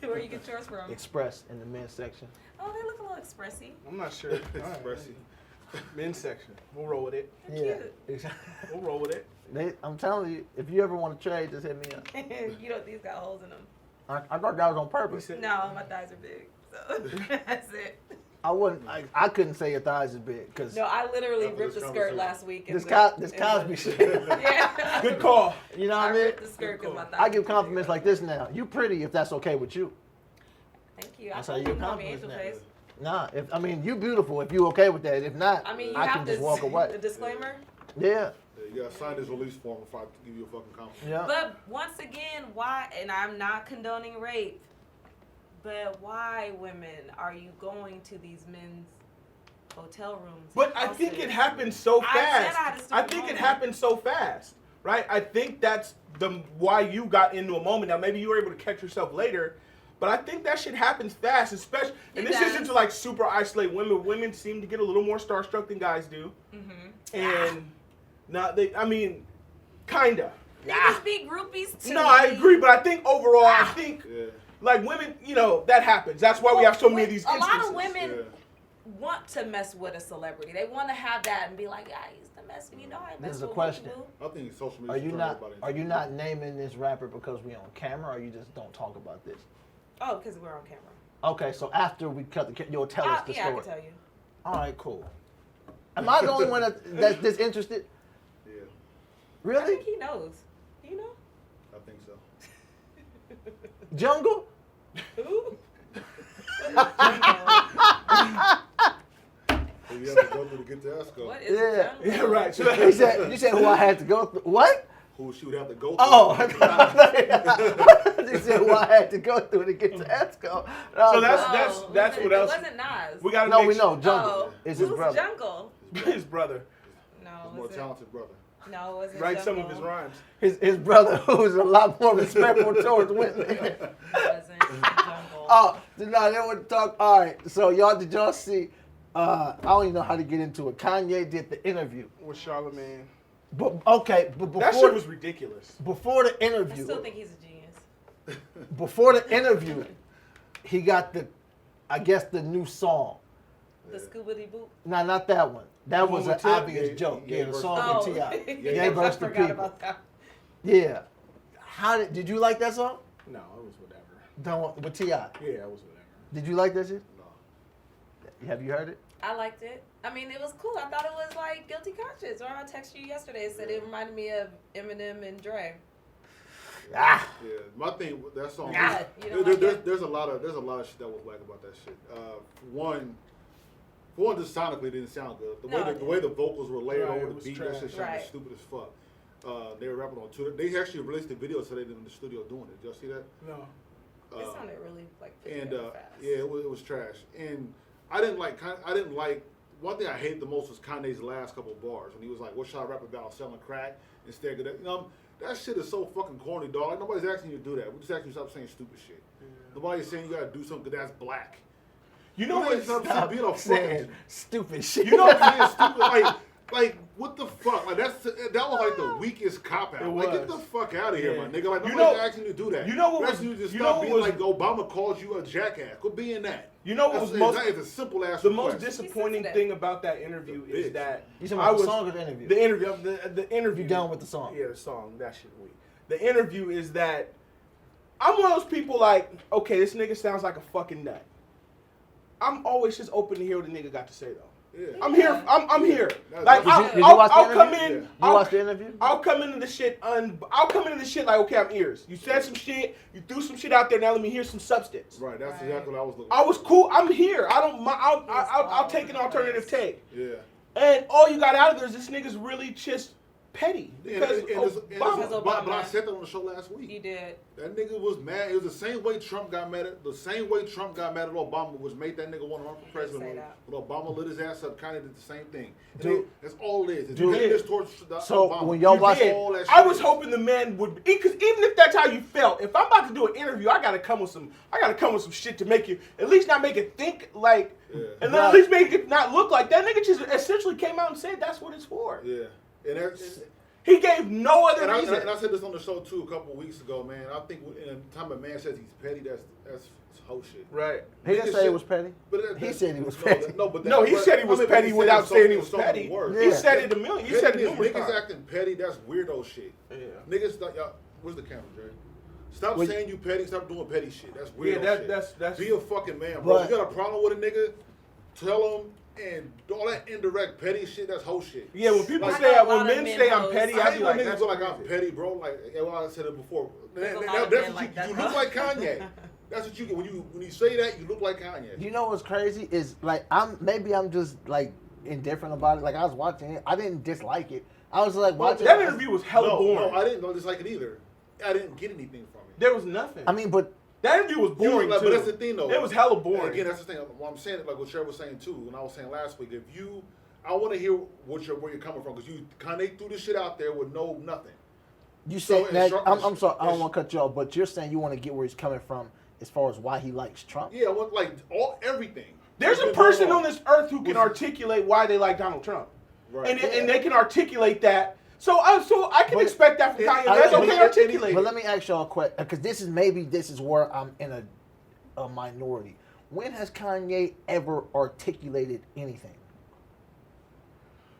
Where you get yours from? Express in the men's section. Oh, they look a little expressy. I'm not sure. Expressy. Men's section. We'll roll with it. They're cute. We'll roll with it. I'm telling you, if you ever want to trade, just hit me up. These got holes in them. I thought that was on purpose. No, my thighs are big, so that's it. I couldn't say your thighs is big, because. No, I literally ripped the skirt last week. This Cosby shit. Yeah. Good call. You know what I mean? Ripped the skirt because my thighs. I give compliments like this now. You pretty if that's okay with you. Thank you. That's how you give compliments now. Nah, you beautiful if you okay with that. If not, I can just walk away. The disclaimer. Yeah. You gotta sign this release form if I give you a fucking compliment. Yeah. But once again, why? And I'm not condoning rape. But why, women, are you going to these men's hotel rooms? But I think it happens so fast. I think it happens so fast, right? I think that's why you got into a moment. Now, maybe you were able to catch yourself later, but I think that shit happens fast, especially. And this isn't to like super isolate women. Women seem to get a little more starstruck than guys do, and kinda. Niggas be groupies too. No, I agree, but I think overall, like women, that happens. That's why we have so many of these instances. A lot of women want to mess with a celebrity. They want to have that and be like, yeah, I used to mess with you. Know, I This is a with question. you. I think social media. Are you not naming this rapper because we on camera, or you just don't talk about this? Oh, because we're on camera. Okay, so after we cut the, you'll tell us the yeah, story. I can tell you. All right, cool. Am I the only one that's disinterested? Yeah, I Really? think he knows. Do you know? I think so. Jungle? Who? You have to go through to get to Esco. What is Yeah. jungle? Yeah, right. So You said who I had to go through. What? Who she would have to go through. Oh, you said who I had to go through to get to Esco. So that's Oh, what else. It wasn't Nas. We gotta No, make we sure- know Jungle Oh, is his who's brother. Jungle? his brother. No, His it more wasn't. talented brother. No, it wasn't. Write some Jungle. of his rhymes. His brother, who's a lot more respectful towards women. It wasn't Jungle. Oh, no, they want to talk. All right, so did y'all see? I don't even know how to get into it. Kanye did the interview, With Charlamagne. but That before shit was ridiculous. before the I interview, still think he's a genius. before the interview, he got I guess the new song. The Scooby Boop. No, not that one. That The was one an with Tip? obvious Yeah, joke. yeah, Yeah, the versus song Oh, with T.I. Yeah, Gay versus I the forgot people. about that. Yeah. Did you like that song? No, it was whatever. Don't with T.I. Yeah, it was whatever. Did you like that shit? No. Have you heard it? I liked it. I mean, it was cool. I thought it was like Guilty Conscience. Or I texted you yesterday and said it reminded me of Eminem and Dre. Ah. Yeah, my thing with that song. Ah, you don't like it? There's a lot of shit that was whack about that shit. For one, just sonically it didn't sound good. The way the vocals were layered Right, over it the was beat, trash. that shit sounded Right. stupid as fuck. They were rapping on Twitter. They actually released the video today in the studio doing it. Did y'all see that? No. It sounded really like And fast. yeah, it was trash. And I didn't like. One thing I hated the most was Kanye's last couple of bars when he was like, "What should I rap about? Selling crack instead of that." That shit is so fucking corny, dog. Like, nobody's asking you to do that. We're just asking you to stop saying stupid shit. Nobody's saying you gotta do something that's black. You know what? Stop being a saying fucking, stupid shit. you know what I'm saying? Stupid. Like what the fuck? Like that was like the weakest cop out. It Like get was. the fuck out of here, Yeah. my nigga. Like You nobody's know- asking you to do that. you know what We're was- asking you to you stop know what being was- like Obama called you a jackass. Quit being that. You know what was most it's a simple ass the request. most disappointing sensitive. thing about that interview The is bitch. that You talking about the song or the interview? The interview. The interview. You done with the song? Yeah, the song. That shit weak. The interview is that I'm one of those people like, okay, this nigga sounds like a fucking nut. I'm always just open to hear what the nigga got to say though. Yeah. I'm here. I'm here. That's- Like Did you watch the I'll come interview? in. Yeah. You watched the interview? I'll come into the shit. I'll come into the shit like, okay, I'm ears. You said some shit. You threw some shit out there. Now let me hear some substance. Right, that's Right. exactly what I was looking I was for. cool. I'm here. I don't. I'll all take an over the alternative place. take. Yeah. And all you got out of there is this nigga's really just petty And because it's- Obama. but I said that on the show last week. You did. That nigga was mad. It was the same way Trump got mad at Obama, which made that nigga want to run for president. say When, that. when Obama lit his ass up, Kanye did the same thing. And Dude. that's all it is. Dude. You hate this towards So, Obama. when y'all You watch did it- all that I shit. was hoping the man would, because even if that's how you felt, if I'm about to do an interview, I gotta come with some shit to make you at least not make it think like, Yeah. and then at least make it not look like that nigga just essentially came out and said that's what it's for. Yeah. And that's. He gave no other And reason. I said this on the show too a couple of weeks ago, man. I think in the time a man says he's petty, that's whole shit. Right. He didn't Nigga say it shit- was petty. But He said he was no, petty. No, he said he was petty without saying he was petty. Yeah. He said it a million. He said it numerous Niggas times. acting petty, that's weirdo shit. Yeah. Niggas, y'all, where's the camera, Dre? Stop Wait. saying you petty. Stop doing petty shit. That's weirdo Yeah, shit. that's. Be a fucking man, bro. But- If you got a problem with a nigga, tell him. And all that indirect petty shit, that's whole shit. Yeah, when people Like, say, I know a when lot of men men say I'm hoes. petty, I I hate be when like, niggas that's go like I'm crazy. petty, bro. Like I said it before. There's a That's lot of what men like that, you though. look like Kanye. That's what you get when you say that. You look like Kanye. You know what's crazy is like I'm just like indifferent about it. Like I was watching it, I didn't dislike it. I was like watching. That it. interview was hella boring. No, I didn't dislike it either. I didn't get anything from it. There was nothing. I mean, but That interview was boring Like, too. but that's the thing though. It was hella And boring. again, that's the thing. What I'm saying, like what Trevor was saying too, when I was saying last week, I want to hear where you're coming from because you kind of threw this shit out there with nothing. you So, said that. it's- I'm sorry, I don't it's- want to cut you off, but you're saying you want to get where he's coming from as far as why he likes Trump. Yeah, I want like everything. There's a What's been person going on this earth who can articulate why they like Donald Trump, Right. and they can articulate that. So I can But- expect that from Kanye. That's but- okay, but- articulate. But let me ask y'all a question, because this is where I'm in a minority. When has Kanye ever articulated anything?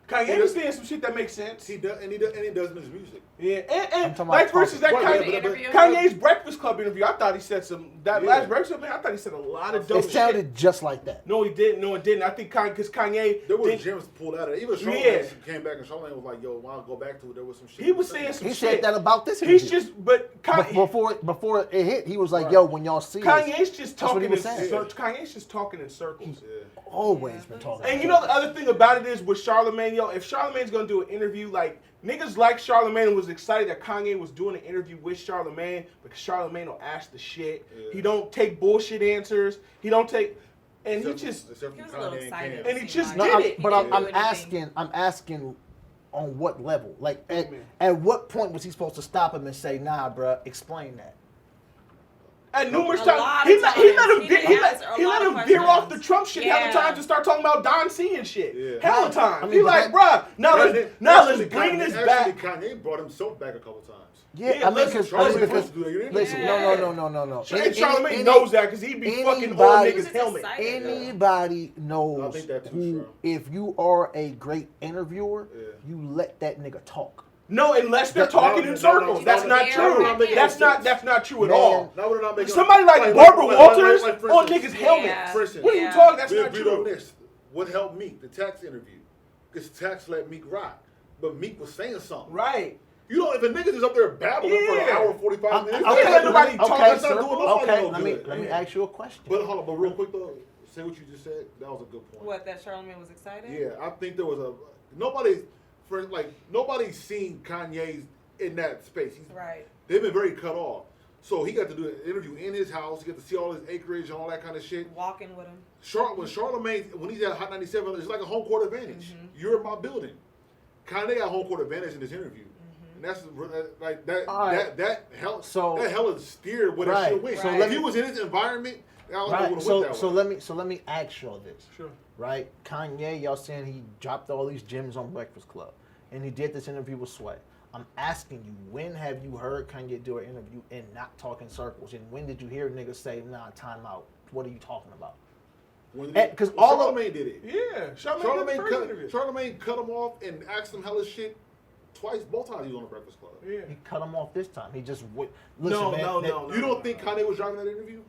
Kanye was saying some shit that makes sense. He does in his music. Yeah, and talking like about for instance, that talking. Kanye's Breakfast Club interview, I thought he said last Breakfast Club, man, I thought he said a lot of dope It sounded shit. just like that. No, he didn't. No, it didn't. I think because Kanye, There was gems pulled out of it. Even Shorell came back and Shorell was like, "Yo, when I go back to it, there was some shit." he was saying some He shit. said that about this interview. He's just, but before it hit, he was like, "Yo, when y'all see Kanye's this," just that's what he talking in was saying. Kanye's just talking in circles. Always been talking. And you know the other thing about it is with Charlamagne, yo, if Charlamagne's gonna do an interview, like niggas like Charlamagne was excited that Kanye was doing an interview with Charlamagne because Charlamagne will ask the shit. Yeah. He don't take bullshit answers. He don't take, and Except he just for He was a little Kanye excited. And he just No, did it. But He didn't I'm do anything. asking, on what level? Like, man. at what point was he supposed to stop him and say, "Nah, bruh, explain that"? And numerous A times, lot he of let times. him He didn't answer a he lot let of him veer off the questions. Trump shit hella Yeah. times and start talking about Don C and shit. Yeah. Hella times. I mean, He but like, that- bruh, now let's bring this back. Kanye brought himself back a couple times. Yeah, Yeah, I mean, listen, because Charlamagne listen, Yeah. no. And Charlamagne knows that because he be fucking on anybody- niggas' helmet. excited. Anybody I knows think that too, who, Sean. if you are a great interviewer, Yeah. you let that nigga talk. No, unless they're talking in circles. That's not true. That's not true at all. Now we're not making Somebody like Barbara Walters for on instance, niggas' helmet. Yeah. For instance, What are you Yeah. talking? That's we not agreed on true. this. What helped Meek? The Tax interview. Because Tax let Meek rock. But Meek was saying something. Right. You know, if a nigga is up there babbling for an Yeah. hour and 45 minutes, Okay, let nobody talk. That's not doing nobody okay, no let me good. ask you a question. But hold on, but real quick though, say what you just said. That was a good point. What, that Charlamagne was excited? Yeah, I think there was nobody's seen Kanye's in that space. Right. They've been very cut off. So he got to do an interview in his house. He got to see all his acreage and all that kind of shit. Walking with him. When Charlamagne, when he's at Hot 97, it's like a home court advantage. You're in my building. Kanye got home court advantage in this interview. And that's like that. All right. That hell. So- that hella steered where that Right. shit went. Right. So if he was in his environment, I don't know Right. would have went that So way. let me ask y'all this. Sure. Right? Kanye, y'all saying he dropped all these gems on Breakfast Club, and he did this interview with Sway. I'm asking you, when have you heard Kanye do an interview and not talk in circles? And when did you hear niggas say, "Nah, time out"? What are you talking about? Because all of Charlamagne did it. Yeah. Charlamagne cut him off and asked him hella shit twice, both times he was on the Breakfast Club. Yeah. he cut him off this time. He just listen, No, man. no. You don't think Kanye was driving that interview?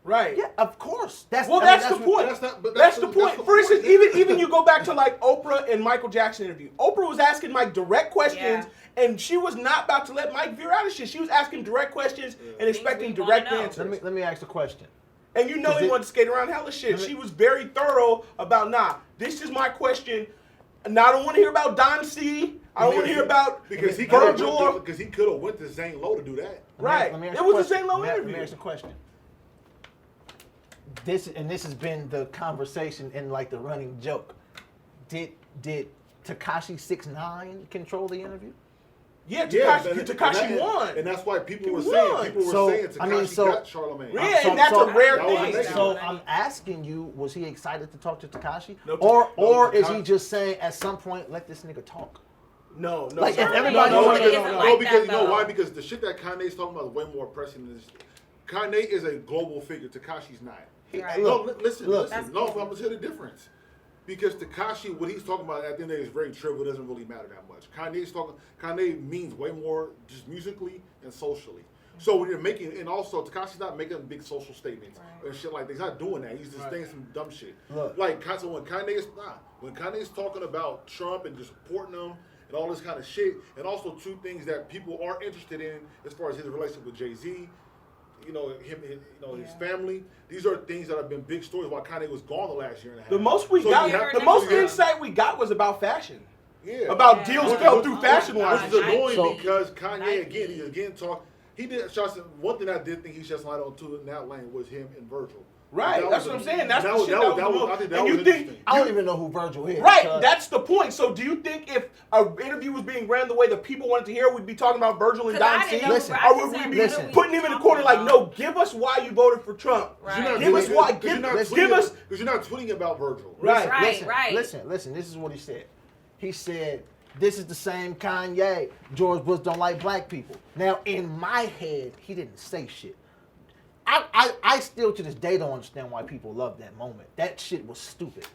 Right. Yeah, of course. That's Well, I mean, that's the point. That's The the point. point. For instance, even you go back to like Oprah and Michael Jackson interview. Oprah was asking Mike direct questions, and she was not about to let Mike veer out of shit. She was asking direct questions and expecting we wanna direct know. answers. Let me ask a question. And you know he wanted to skate around hella shit. She was very thorough about, nah, this is my question. Now I don't want to hear about Don C. I don't want to hear about because he Virgil. because he could have went to Zane Lowe to do that. Right. Let me ask It you a was the question. same low Let me interview. ask a question. This has been the conversation and like the running joke. Did Tekashi 6ix9ine control the interview? Yeah, Yeah, Tekashi won. and that's why people were He saying won. Tekashi got Charlamagne. Yeah, and that's a rare that was thing. amazing. So I'm asking you, was he excited to talk to Tekashi? No, or is he Tekashi- just saying at some point, let this nigga talk? No. Like, if no, everybody- no, isn't no. like because that, you know though. why? Because the shit that Kanye's talking about is way more pressing than this. Kanye is a global figure. Tekashi's not. Right. No, listen. That's No, cool. I'm gonna tell you the difference. Because Tekashi, what he's talking about at the end of the day is very trivial. It doesn't really matter that much. Kanye means way more just musically and socially. So when you're making, and also Tekashi's not making big social statements and shit like that. He's not doing that. He's just saying some dumb shit. Look. Like so when Kanye's talking about Trump and just supporting him and all this kind of shit, and also two things that people are interested in as far as his relationship with Jay-Z. You know, his family. These are things that have been big stories while Kanye was gone the last year and a half. The most we So got, you have- the most you have- insight we got was about fashion. Yeah. About deals Yeah. fell through fashion Which wise. is annoying So- because Kanye Nike. again talk. He did one thing I did think he shed some light on too in that lane was him and Virgil. Right, That that's was what I'm a- saying. That's that the was- shit that that was- was that the was- most. I think that And was you think, interesting. I don't even know who Virgil is. right? because- That's the point. So do you think if an interview was being ran the way that people wanted to hear, we'd be talking about Virgil and 'Cause Don I C? didn't know Listen, who- I Or just would we said, be listen. what are putting we him in the talking corner like, about? no, give us why you voted for Trump. Right. Give us why. Because you're not tweeting about Virgil. Right. Right. Listen. This is what he said. He said, "This is the same Kanye. George Bush don't like black people." Now, in my head, he didn't say shit. I still to this day don't understand why people love that moment. That shit was stupid.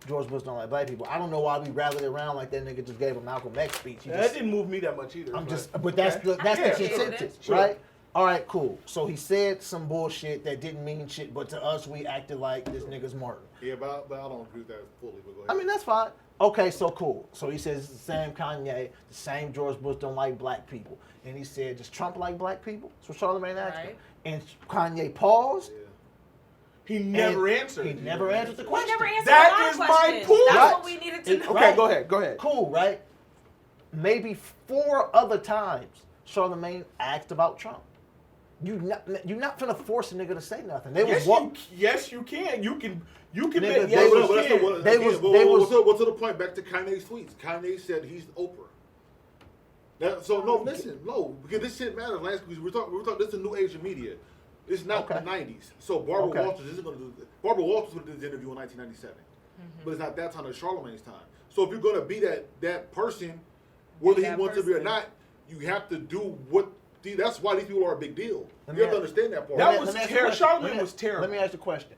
George Bush don't like black people. I don't know why we rallied around like that nigga just gave a Malcolm X speech. That didn't move me that much either. But that's the sure. consensus, Sure. right? All right, cool. So he said some bullshit that didn't mean shit, but to us we acted like this nigga's Martin. Yeah, but I don't agree with that fully. But go ahead. I mean, that's fine. Okay, so cool. So he says it's the same Kanye, the same George Bush don't like black people. And he said, does Trump like black people? That's what Charlamagne asked him. And Kanye paused. Yeah. He never answered. He never answered the question. He never answered That a is lot of my questions. point. That's Right. what we needed to know. Okay, go ahead. Cool, right? Maybe 4 other times Charlamagne asked about Trump. You're not finna force a nigga to say nothing. They Yes, was yes, you can. You can. Nigga, Yes, they you was- can. they was- Well, to the point, back to Kanye's tweets. Kanye said he's Oprah. Because this shit matters. Last week we talking. This is the new age of media. It's not the '90s. So Barbara Walters isn't going to do this. Barbara Walters would have did this interview in 1997, but it's not that time of Charlamagne's time. So if you're going to be that person, whether he wants to be or not, you have to do what. That's why these people are a big deal. You have to understand that part. That was terrible. Charlamagne was terrible. Let me ask you a question.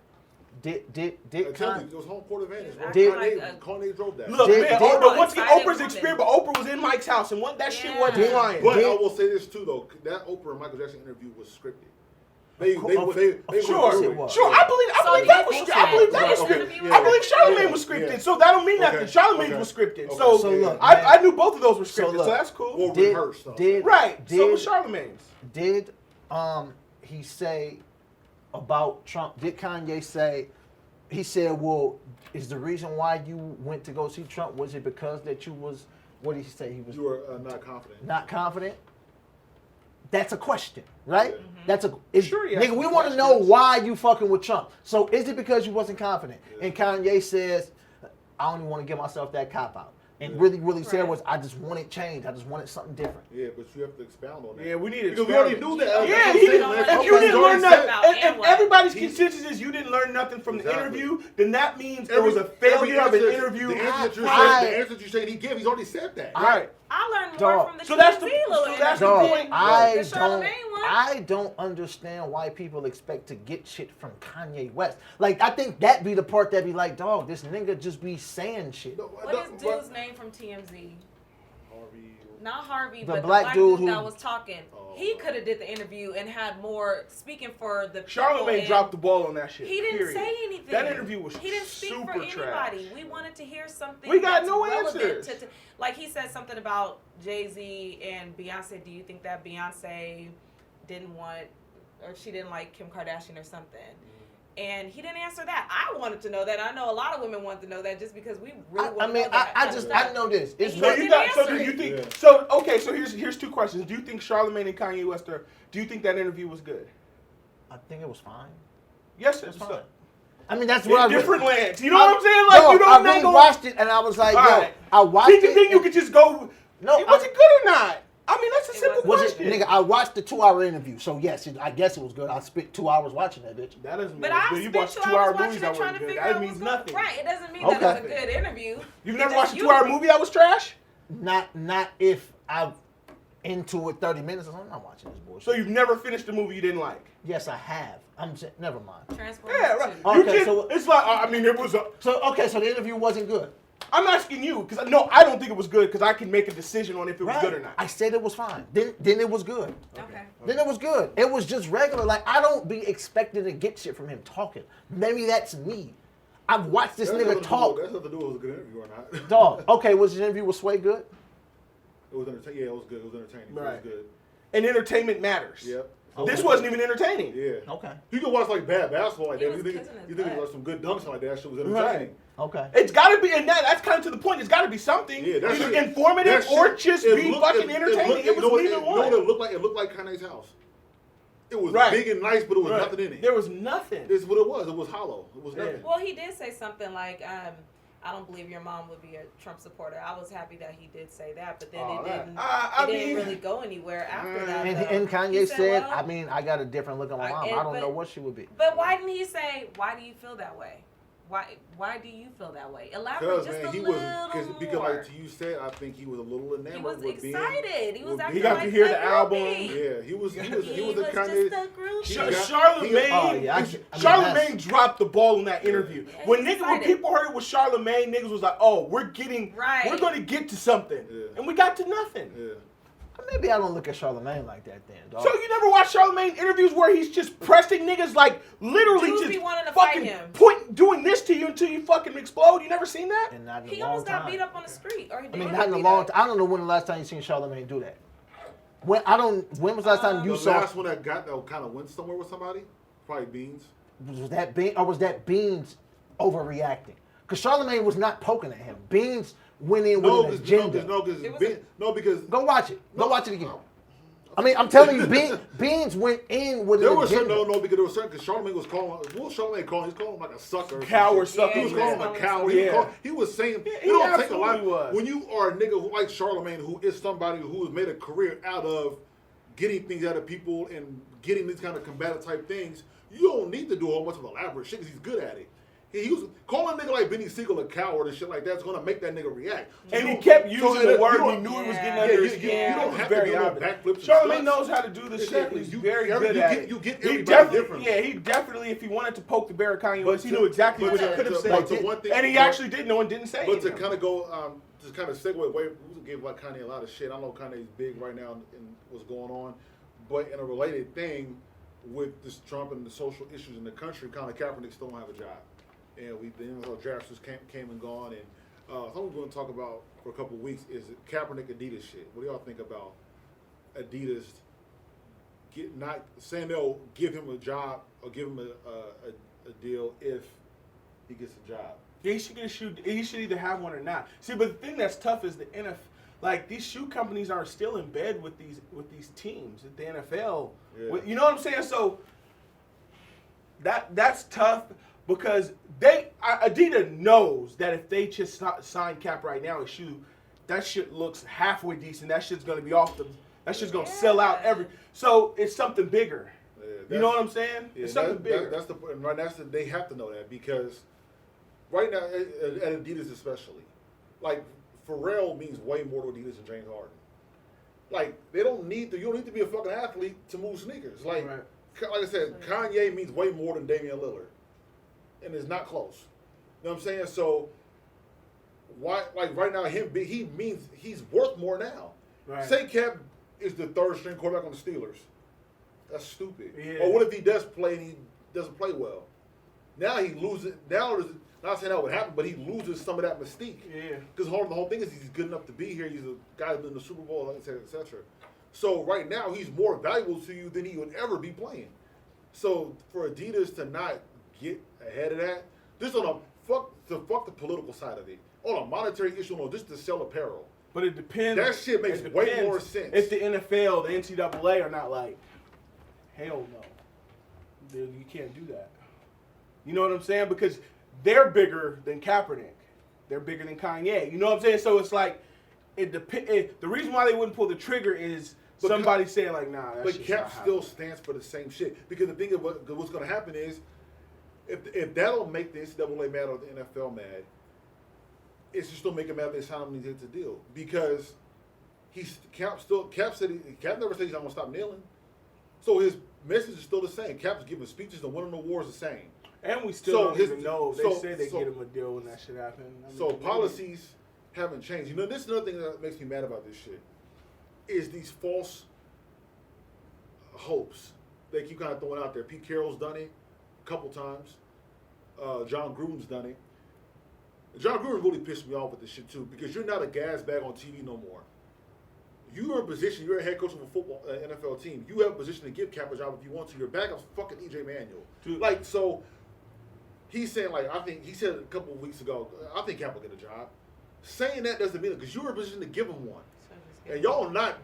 Did It was home court advantage. Bro. Did- Kanye drove that. Look, Did- man, did- but once again, Excited Oprah's woman. experience, but Oprah was in Mike's house, and that shit wasn't Did- flying. But Did- I will say this too, though. That Oprah and Michael Jackson interview was scripted. They Of were course doing it it. was. Sure, I believe So that was you scripted. I believe that was think scripted. that- I believe Charlamagne was Yeah. scripted, so that don't mean nothing. Okay. Charlamagne Okay. was scripted, Okay. so So look, I knew both of those were So scripted, so, look, that's cool. Or Did- rehearsed. Though. did- Right, so did- was Charlamagne's. Did he say about Trump? Did Kanye say? He said, "Well, is the reason why you went to go see Trump was it because that you was what did he say? He was You were not confident. not confident." That's a question, right? Yeah. That's a Sure, yeah, nigga. We want to know questions. why you fucking with Trump. So is it because you wasn't confident? And Kanye says, "I don't even want to give myself that cop out." And really said was, "I just wanted change. I just wanted something different." Yeah, but you have to expound on that. Yeah, we need to Because we already experiment. knew that. Yeah, That's what he I'm didn't, saying, if man. you didn't learn Already said nothing, it. if everybody's consensus is you didn't learn nothing from the Exactly. interview, then that means there was a failure of an interview. The answer that you're saying he gave, he's already said that. Right. I learned more Dog. from the So that's TMZ the- little so that's the interview point. than I the Charlamagne one. don't understand why people expect to get shit from Kanye West. Like, I think that be the part that be like, dog, this nigga just be saying shit. What is dude's name from TMZ? Harvey. Not Harvey, The but black the black dude dude who- that was talking. He could have did the interview and had more speaking for the people. Charlamagne and dropped the ball on that shit. He didn't period. say anything. That interview was He didn't speak super for anybody. trash. We wanted to hear something. We got that's no relevant answers. to like he said something about Jay-Z and Beyonce. Do you think that Beyonce didn't want or she didn't like Kim Kardashian or something? And he didn't answer that. I wanted to know that. I know a lot of women want to know that just because we really want to know that. I know this. It's He So didn't you got. So answer do you it. think? Yeah. So okay. So here's two questions. Do you think Charlamagne and Kanye West are? Do you think that interview was good? I think it was fine. Yes, It's it's fine. I mean, that's what in I different lands. You know what I'm saying? Like No, you don't I not really go. watched it and I was like, All yo, right. I watched Then it. you could just go. No, was it good or not? I mean, that's a simple Was it, question. nigga? I watched the 2-hour interview, so yes, I guess it was good. I spent 2 hours watching that bitch. That doesn't mean But it's I good. You spent watch 2 2-hour hours movies watching that it trying weren't to good. figure That out means what's nothing. going Right. It doesn't mean Okay. that it was a good interview. You've never It watched a just- 2-hour movie that was trash? Not if I'm into it 30 minutes. I'm not watching this bullshit. So you've never finished a movie you didn't like? Yes, I have. never mind. Transformers Yeah, right. 2. Okay, You just, so- it's like I mean, it was. So the interview wasn't good. I'm asking you because no, I don't think it was good because I can make a decision on if it was good or not. I said it was fine. Then it was good. Okay. Then it was good. It was just regular. Like, I don't be expecting to get shit from him talking. Maybe that's me. I've watched this nigga talk. That's nothing to do with it was a good interview or not. Dog. Okay, was the interview with Sway good? It was entertaining. Yeah, it was good. It was entertaining. Right. It was good. And entertainment matters. Yep. This wasn't even entertaining. Yeah. Okay. You can watch like bad basketball like He that. was You think kissing his it was butt. like some good dunks like that. That shit was entertaining. Okay. It's got to be, and that's kind of to the point. It's got to be something Yeah, that's either it. informative That or shit- just it be looked- fucking entertaining. It was neither You know one. what it looked like? It looked like Kanye's house. It was Right. big and nice, but it was Right. nothing in it. There was nothing. This is what it was. It was hollow. It was Yeah. nothing. Well, he did say something like, I don't believe your mom would be a Trump supporter. I was happy that he did say that, but then Oh, it didn't. I It didn't mean- really go anywhere after that. And, though. and Kanye He said, well, I mean, I got a different look on my mom. I don't know what she would be. But why didn't he say, why do you feel that way? Why do you feel that way? Elaborate just a little more. Because like you said, I think he was a little enamored. He was with excited. He was acting he got like to hear a the album. Yeah, he was a kind just a groupie. Charlamagne dropped the ball in that interview. Yeah, When people heard it was Charlamagne, niggas was like, "Oh, we're going to get to something," and we got to nothing. Yeah. Maybe I don't look at Charlamagne like that then, dog. So you never watch Charlamagne interviews where he's just pressing niggas like literally Dudes just be wanting to fucking fight him. doing this to you until you fucking explode? You never seen that? And not in a He long almost got time. beat up on the street. Or he I did mean, get not in a beat long up. time. I don't know when the last time you seen Charlamagne do that. When was the last time you The saw? last one that kind of went somewhere with somebody? Probably Beans. Was that Beans or was that Beans overreacting? Because Charlamagne was not poking at him. Beans went in with an agenda. Because Go watch it. Go watch it again. I mean, I'm telling you, Beans went in with an agenda. Because there was certain, because Charlamagne was calling, what was Charlamagne calling? He was calling him like a sucker. Coward, sucker. He was calling him a coward. Yeah. He was saying, he you don't take a lot. absolutely was. When you are a nigga who like Charlamagne, who is somebody who has made a career out of getting things out of people and getting these kind of combative type things, you don't need to do a whole bunch of elaborate shit because he's good at it. He was calling a nigga like Benny Siegel a coward and shit like that's gonna make that nigga react. And he kept using the word. He knew it was getting under his skin. You don't have to very do no obvious. backflips. Charlamagne knows how to do this shit. He's very good at it. You get He everybody different. Yeah, he definitely, if he wanted to poke the bear at Kanye West, he knew exactly what he could have said. And he actually did know and didn't say But it. to kind of go, just kind of segue away, we gave like Kanye a lot of shit. I know Kanye's big right now and what's going on, but in a related thing with this Trump and the social issues in the country, Colin Kaepernick still don't have a job. And the NFL draft just came and gone. And something we're going to talk about for a couple of weeks is Kaepernick Adidas shit. What do y'all think about Adidas not saying they'll give him a job or give him a deal if he gets a job? Yeah, he should either have one or not. See, but the thing that's tough is the NFL. Like, these shoe companies are still in bed with these teams at the NFL. Yeah. You know what I'm saying? So that's tough because Adidas knows that if they just sign Cap right now, that shit looks halfway decent. That shit's gonna be off that shit's gonna sell out So it's something bigger. Yeah, you know what I'm saying? Yeah, it's something bigger. They have to know that because right now at Adidas especially, like Pharrell means way more to Adidas than James Harden. Like you don't need to be a fucking athlete to move sneakers. Like I said, Kanye means way more than Damian Lillard, and it's not close. You know what I'm saying? So why, like right now, he means he's worth more now. Right. Say Cap is the third string quarterback on the Steelers. That's stupid. Yeah. Or what if he does play and he doesn't play well? Now he loses. Not saying that would happen, but he loses some of that mystique. Yeah. Because the whole thing is he's good enough to be here. He's a guy that's in the Super Bowl, et cetera, et cetera. So right now he's more valuable to you than he would ever be playing. So for Adidas to not get ahead of that, just on fuck the political side of it, on a monetary issue, no, just to sell apparel. But it depends. That shit makes way more sense. If the NFL, the NCAA are not like, hell no, dude, you can't do that. You know what I'm saying? Because they're bigger than Kaepernick. They're bigger than Kanye. You know what I'm saying? So it's like, the reason why they wouldn't pull the trigger is somebody saying like, nah, that But Cap still stands for the same shit. Because the thing of what's going to happen is, if that'll make the NCAA mad or the NFL mad, it's just going to make it mad if they sign him and he hits a deal. Because Cap never said he's not going to stop kneeling. So his message is still the same. Cap's giving speeches and winning awards the same. And we still don't even know. They say they get him a deal when that shit happened. Policies haven't changed. You know, this is another thing that makes me mad about this shit. Is these false hopes they keep kind of throwing out there. Pete Carroll's done it a couple times. John Gruden's done it. John Gruden really pissed me off with this shit too because you're not a gas bag on TV no more. You're in a position. You're a head coach of a football NFL team. You have a position to give Cap a job if you want to. Your backup's fucking EJ Manuel. Dude. Like so. He's saying, like, he said a couple of weeks ago, I think Cap will get a job. Saying that doesn't mean it, because you're in a position to give him one. And y'all not.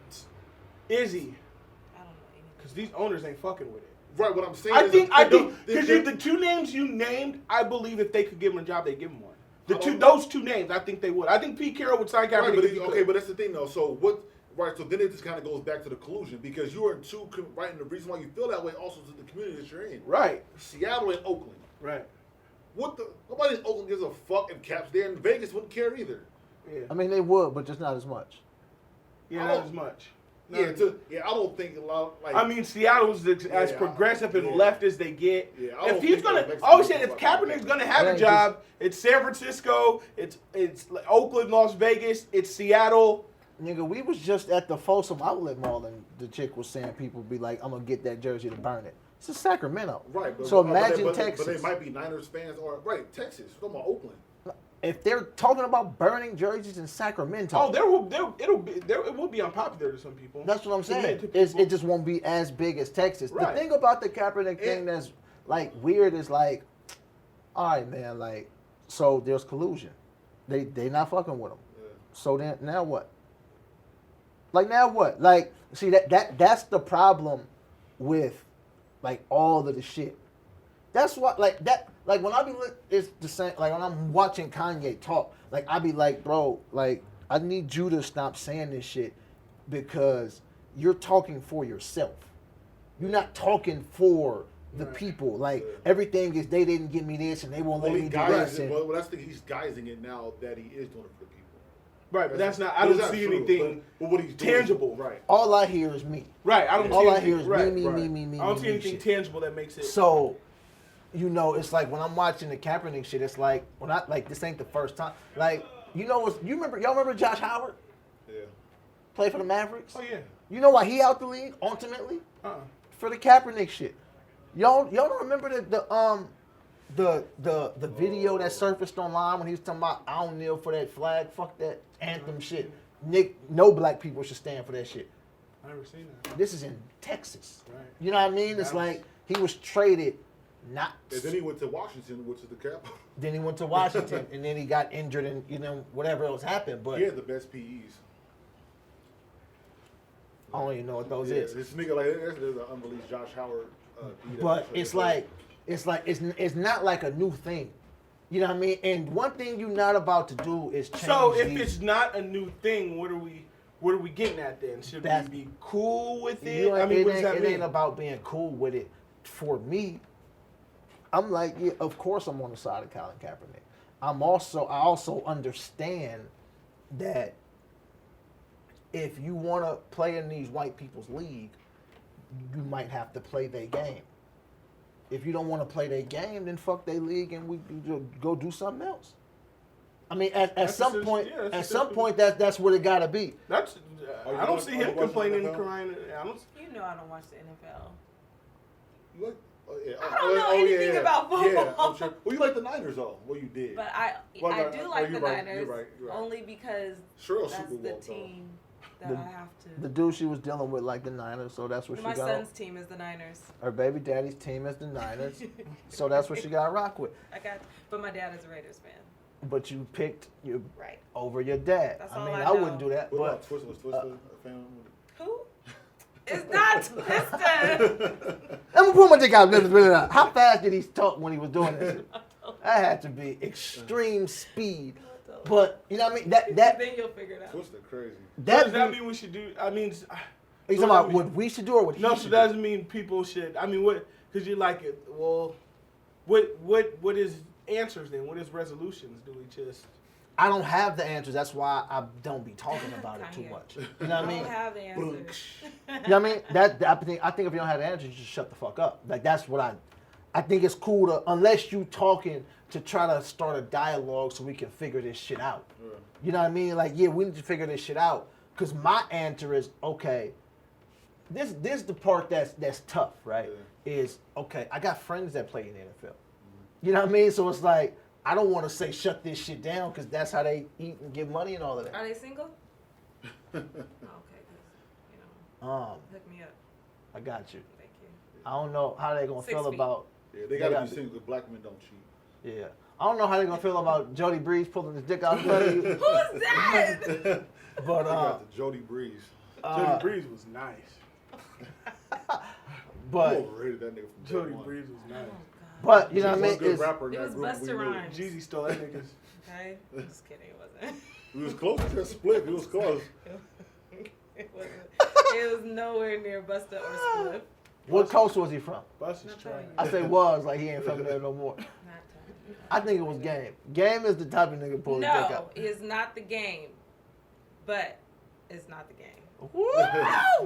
Is he? I don't know. Because these owners ain't fucking with it. Right, what I'm saying I think, because the two names you named, I believe if they could give him a job, they'd give him one. Those two names, I think they would. I think Pete Carroll would sign Kaepernick. Right, but that's the thing, though. So what? Right, so then it just kind of goes back to the collusion, because you are in two, right, and the reason why you feel that way also is the community that you're in. Right. Seattle and Oakland. Right. Nobody in Oakland gives a fuck if Cap's there, and Vegas wouldn't care either. Yeah. I mean, they would, but just not as much. Yeah, not as much. I don't think a lot. Like, I mean, Seattle's as progressive and left as they get. Yeah, if he's gonna, always said, if Kaepernick's gonna have a job, it's San Francisco, it's Oakland, Las Vegas, it's Seattle. Nigga, we was just at the Folsom Outlet Mall, and the chick was saying people be like, "I'm gonna get that jersey to burn it." It's in Sacramento, right? So imagine Texas. But they might be Niners fans, or Texas. We're talking about Oakland. If they're talking about burning jerseys in Sacramento, it will be unpopular to some people. That's what I'm saying. It just won't be as big as Texas. Right. The thing about the Kaepernick thing that's like weird is like, all right, man, like, so there's collusion. They not fucking with him. Yeah. So then now what? Like now what? Like, see that's the problem with like all of the shit. That's what like that. Like, when I be, it's the same, like, when I'm watching Kanye talk, like, I be like, bro, like, I need you to stop saying this shit because you're talking for yourself. You're not talking for the people. Like, everything is, they didn't give me this and they won't let me do this. Well, that's the thing, he's guising it now that he is doing it for the people. Right, but that's not, I don't see anything what he's doing, tangible. Right. All I hear is me. Right, I don't see all anything. I hear is me. I don't see anything tangible that makes it. So, you know, it's like when I'm watching the Kaepernick shit, it's like when I like this ain't the first time. Like, you know, y'all remember Josh Howard? Yeah. Play for the Mavericks? Oh yeah. You know why he out the league ultimately? For the Kaepernick shit. Y'all don't remember the video that surfaced online when he was talking about I don't kneel for that flag, fuck that anthem shit. No black people should stand for that shit. I never seen that. This is in Texas. Right. You know what I mean? It's like he was traded. And then he went to Washington, which is the capital. Then he went to Washington, and then he got injured, and whatever else happened. But he had the best PEs. I don't even know what those is. This nigga like there's an unreleased Josh Howard. But it's not like a new thing. You know what I mean? And one thing you're not about to do is change. So if it's not a new thing, what are we getting at then? Should we be cool with it? I mean, what does that mean? It ain't about being cool with it. For me, I'm like, yeah, of course I'm on the side of Colin Kaepernick. I also understand that if you want to play in these white people's league, you might have to play their game. If you don't want to play their game, then fuck their league and we go do something else. I mean, at some point, that's what it got to be. That's I don't see him complaining and crying. You know I don't watch the NFL. Look. Oh, yeah. I don't know anything about football. Yeah, I'm sure. Well, you like the Niners, though. Well, you did. But I do like the Niners, you're right. only because Shorell that's Super Bowl, the team that I have to. The dude she was dealing with like the Niners, so that's what she got. My son's team is the Niners. Her baby daddy's team is the Niners, so that's what she got to rock with. But my dad is a Raiders fan. But you picked right over your dad. That's I all mean, I wouldn't do that. What But about Twister a fan? Who? It's not Twisted. I'm gonna pull my dick out. How fast did he talk when he was doing this? That had to be extreme speed. But you know what I mean? That then you'll figure it out. Twister crazy. What does that mean we should do? I mean, are you talking about what we should do or what he should do? No, so that doesn't mean people should. I mean, what? Because you like it. Well, what is answers then? What is resolutions? Do we just? I don't have the answers. That's why I don't be talking about it too much. You know what I mean? I don't have the answers. You know what I mean? I think if you don't have the answers, you just shut the fuck up. Like that's what I think it's cool to, unless you talking to try to start a dialogue so we can figure this shit out. Yeah. You know what I mean? Like, yeah, we need to figure this shit out. Because my answer is, okay, this is the part that's tough, right? Yeah. Is, okay, I got friends that play in the NFL. Mm-hmm. You know what I mean? So it's like, I don't want to say shut this shit down because that's how they eat and get money and all of that. Are they single? Okay, hook me up. I got you. Thank you. I don't know how they're going to feel about... Yeah, they got to be single because black men don't cheat. Yeah. I don't know how they're going to feel about Jody Breeze pulling his dick out in front of you. Who's that? But, got the Jody Breeze. Jody Breeze was nice. But... You overrated that nigga from Jody Breeze was nice. But, you know what I mean? Good rapper it was Busta Rhymes. Jeezy stole that niggas. Okay? Just kidding, it wasn't. It was close to that split. It was close. It wasn't. It was nowhere near Busta or Split. What coast was he from? Busta's trying. I say was, like he ain't from there no more. Not I think it was Game. Game is the type of nigga pull the dick No, out. it's not the Game. But it's not the Game. Woo!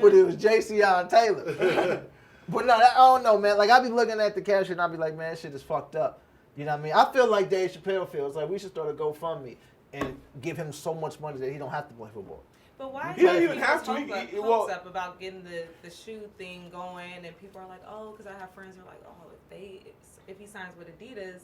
But it was JCI and Taylor. But no, I don't know, man. Like, I be looking at the caption and I be like, man, that shit is fucked up. You know what I mean? I feel like Dave Chappelle feels like we should start a GoFundMe and give him so much money that he don't have to play football. But why He don't even have to. Hopes up about getting the shoe thing going, and people are like, oh, because I have friends who are like, oh, if he signs with Adidas,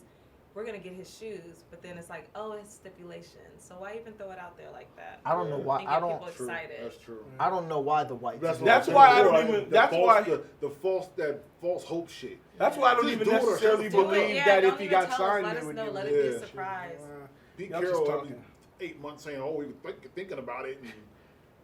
we're gonna get his shoes. But then it's like, oh, it's stipulations. So why even throw it out there like that? I don't know why. And I get don't. people excited. That's true. I don't know why the white. That's why I don't even. That's why the false hope shit. That's why I don't Just even do it or necessarily have to do it. believe Yeah, that don't if he even got tell us. signed, Let they us would know. give Let him. it be a Yeah. surprise. Pete Y'all just Carroll talking. every 8 months saying, "Oh, we were thinking about it." And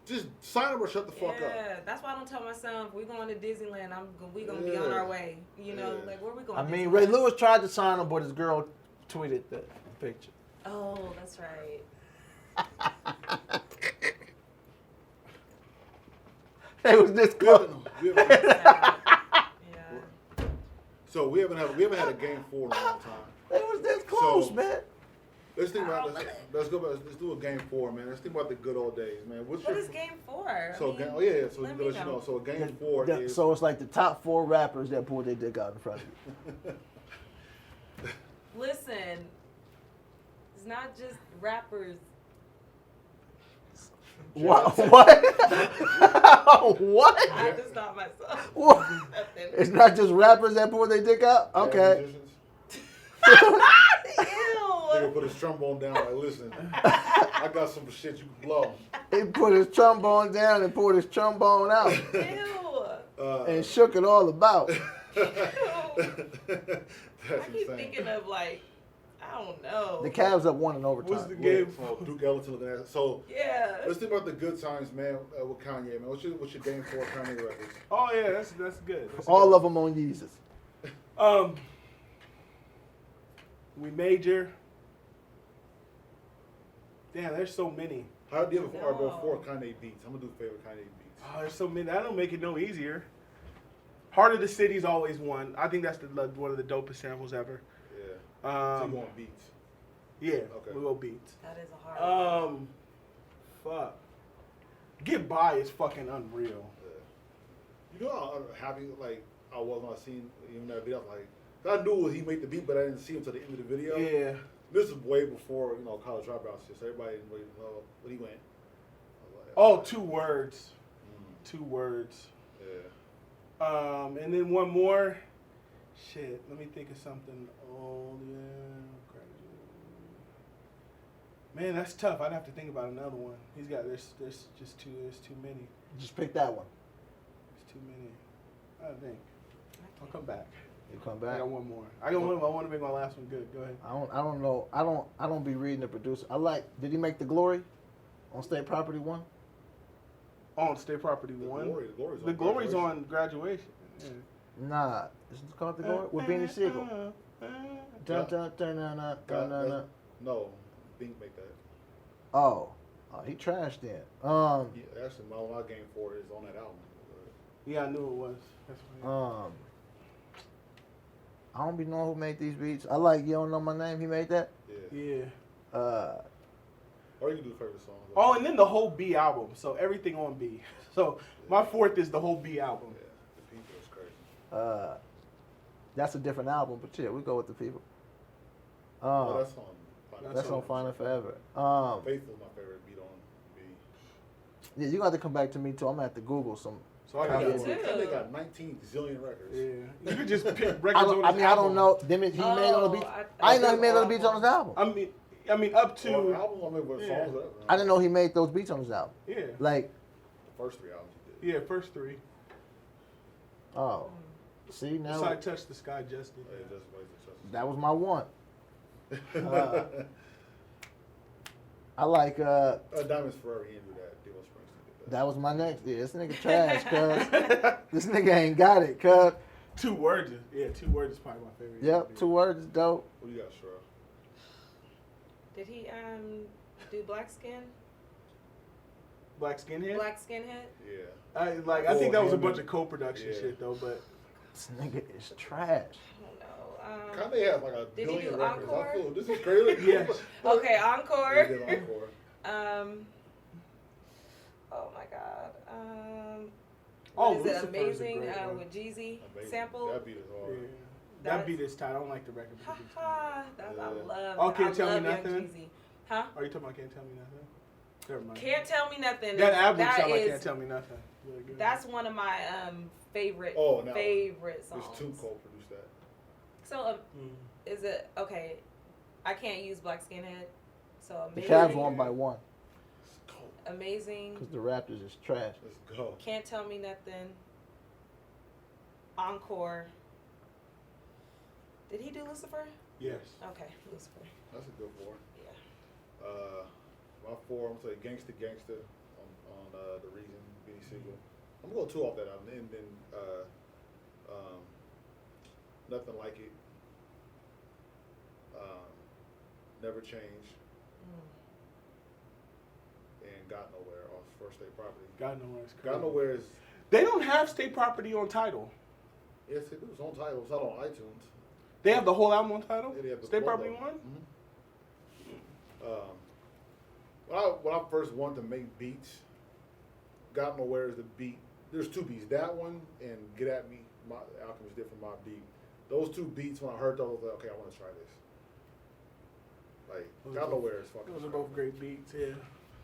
just sign him or shut the fuck up. Yeah, that's why I don't tell my son if we're going to Disneyland, we gonna be on our way. You know, like where we going? I mean, Disneyland? Ray Lewis tried to sign him, but his girl tweeted the picture. Oh, that's right. They was this close. Yeah. So we haven't had a game 4 in a long time. They was this close, So- man. Let's think about let's go back. Let's do a game 4, man. Let's think about the good old days, man. What is game 4? So I mean, So you let can me let you know. So game 4 is So it's like the top 4 rappers that pulled their dick out in front of you. Listen, it's not just rappers. What? What? What? I have to stop myself. What? Nothing. It's not just rappers that pull their dick out? Okay. Nigga put his trombone down. Like, listen, I got some shit you can blow. He put his trombone down and pulled his trombone out Ew. and shook it all about. That's I keep insane. thinking of like, I don't know. The Cavs up 1 in overtime. What's the game? Duke Ellington looking at it. So Yeah. let's think about the good times, man. With Kanye, man. What's your game 4 Kanye records? Oh yeah, that's good. That's All good. of them on Yeezus. We major. Damn, there's so many. How do you have No. 4 Kanye beats? I'm gonna do favorite Kanye beats. Oh, there's so many. That don't make it no easier. Heart of the City's always one. I think that's one of the dopest samples ever. Yeah. So you want beats? Yeah. Okay. We go beats. That is a hard one. Fuck. Get By is fucking unreal. Yeah. You know how happy like I was when I seen even that video. Like I knew he made the beat, but I didn't see him till the end of the video. Yeah. This is way before College Dropouts. Just everybody didn't really know when he went. I was like, Oh, 2 words. mm, 2 words. yeah. And then one more. Shit. Let me think of something. Oh yeah. Man, that's tough. I'd have to think about another one. He's got there's just too many. Just pick that one. There's too many. I think. I'll come back. You come I back. got one more. I want to make my last one good. Go ahead. I don't know. I don't be reading the producer. Did he make The Glory on State Property 1? On State Property 1. The Glory's on Graduation. Yeah. Nah. Isn't it called The Glory? With Beanie Siegel. Dun, dun, dun, dun, dun, dun, dun, dun. No, Bink make that. Oh, he trashed then. Yeah, actually, my game 4 is on that album. Yeah, I knew it was. That's what I don't be knowing who made these beats. I like You Don't Know My Name. He made that. Yeah. Or you can do favorite songs. Oh, and then the whole B album. So everything on B. So my 4th is the whole B album. Yeah, the people is crazy. That's a different album, but yeah, we go with The People. Oh, that's on. That's on Final Forever. Faithful's my favorite beat on B. Yeah, you got to come back to me too. I'm gonna have to Google some. So I They got got 19 zillion records. Yeah. You could just pick records I on his don't album. know. He made all the beats. I didn't know he made all the beats on his album. I mean up Or to album, I mean, what Yeah. songs? I didn't know he made those beats on his album. yeah. Like, The first 3 albums he did. Yeah, first 3. oh, see now Side Touch the Sky just did. Yeah, just wait to trust. that was my one. I like Diamonds Forever, he didn't do that. Debo Springsteen did that. that was my next. Yeah, this nigga trash, cuz this nigga ain't got it, cuz. 2 words. Yeah, 2 words is probably my favorite. Yep, 2 words is dope. What do you got, Shorell? Did he do Black Skin? Black Skinhead. Black Skinhead? Yeah. I think that was a him bunch and- of co-production yeah. shit though, but This nigga is trash. I don't know. Kanye has like a Did he billion do records. Encore? I feel this is crazy. Yes. Okay, He Encore. did Encore. Oh my God. Oh, Is it Lucifer's a amazing great one. with Jeezy Amazing. sample? That beat is hard. Yeah. That's- That beat is tight. I don't like the record. but it's tight. Ha That's I Yeah. love. Oh, Can't I Tell Me love Young Nothing? Jeezy. Huh? Are you talking about Can't Tell Me Nothing? Never mind. Can't Tell Me Nothing. That album that sound like is- Can't Tell Me Nothing. Really good. That's one of my favorite Now, favorite songs. Which Tune Cold produced that? So is it okay? I can't use Black Skinhead. So The amazing. Cavs won by 1 It's cold. Amazing. because the Raptors is trash. Let's go. Can't Tell Me Nothing. Encore. Did he do Lucifer? Yes. Okay, Lucifer. That's a good 4. Yeah. My 4, I'm gonna say Gangsta Gangsta on The Reason, Benny Siegel. I'm gonna go 2 off that album, and then Nothing Like It. Never Change. And Got Nowhere off First State Property. God Nowhere is crazy. Got Nowhere is, They don't have State Property on Tidal. yes, it was on title. It's not on iTunes. They have the whole album on Tidal? Yeah, they have the State full Property album. 1? When I first wanted to make beats, Got Nowhere is the beat. There's 2 beats. That one and Get At Me, my Alchemist did for my beat. Those 2 beats, when I heard those, I was like, okay, I want to try this. Like, Got Nowhere is fucking. Those are both great beats, yeah.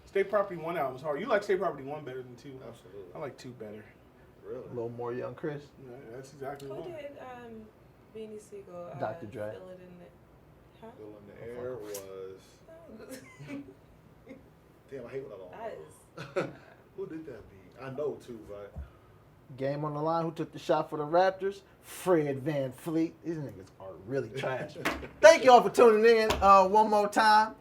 State Property 1 album is hard. You like State Property 1 better than 2. Absolutely. I like 2 better. Really? A little more Young Chris. Yeah, that's exactly Who right. did Beanie Siegel? Dr. Dre. Fill It in the, huh? Still in the Air was. Damn, I hate when I don't know. Who did that beat? I know too, but. Game on the line. Who took the shot for the Raptors? Fred Van Fleet. These niggas are really trash. Thank y'all for tuning in one more time.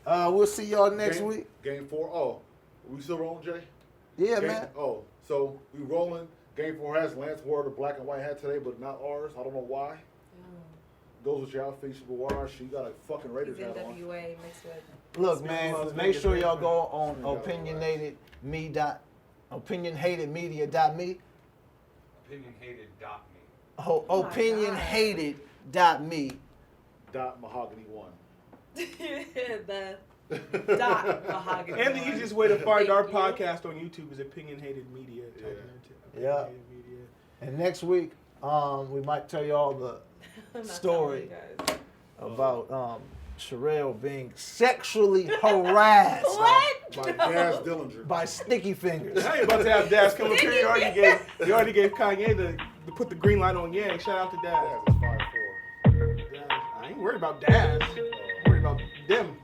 We'll see y'all next week. Game 4. Oh, we still rolling, Jay? Yeah, Game, man. Oh, so we rolling. Game 4 has Lance wore the black and white hat today, but not ours. I don't know why. Goes with your outfit, Super Wire. She got a fucking He's Raiders hat on. NWA mixed with. Look, man, Las make Vegas, sure y'all man. go on We got opinionhatedmedia.me. Opinionhated.me. Oh, Oh my opinionhated.me. .mahogany1. The dot mahogany. And the one. easiest way to find our Thank you. podcast on YouTube is Opinion Hated Media. Type Yeah. it into Yeah. Opinion Hated Media. And next week, we might tell y'all the I'm not story telling you guys. about Shorell being sexually harassed What? By Daz Dillinger. by Sticky Fingers. I ain't about to have Daz come up here. You already gave Kanye to put the green light on Yang. Shout out to Daz. Daz is 5'4". Daz. I ain't worried about Daz. I'm worried about them.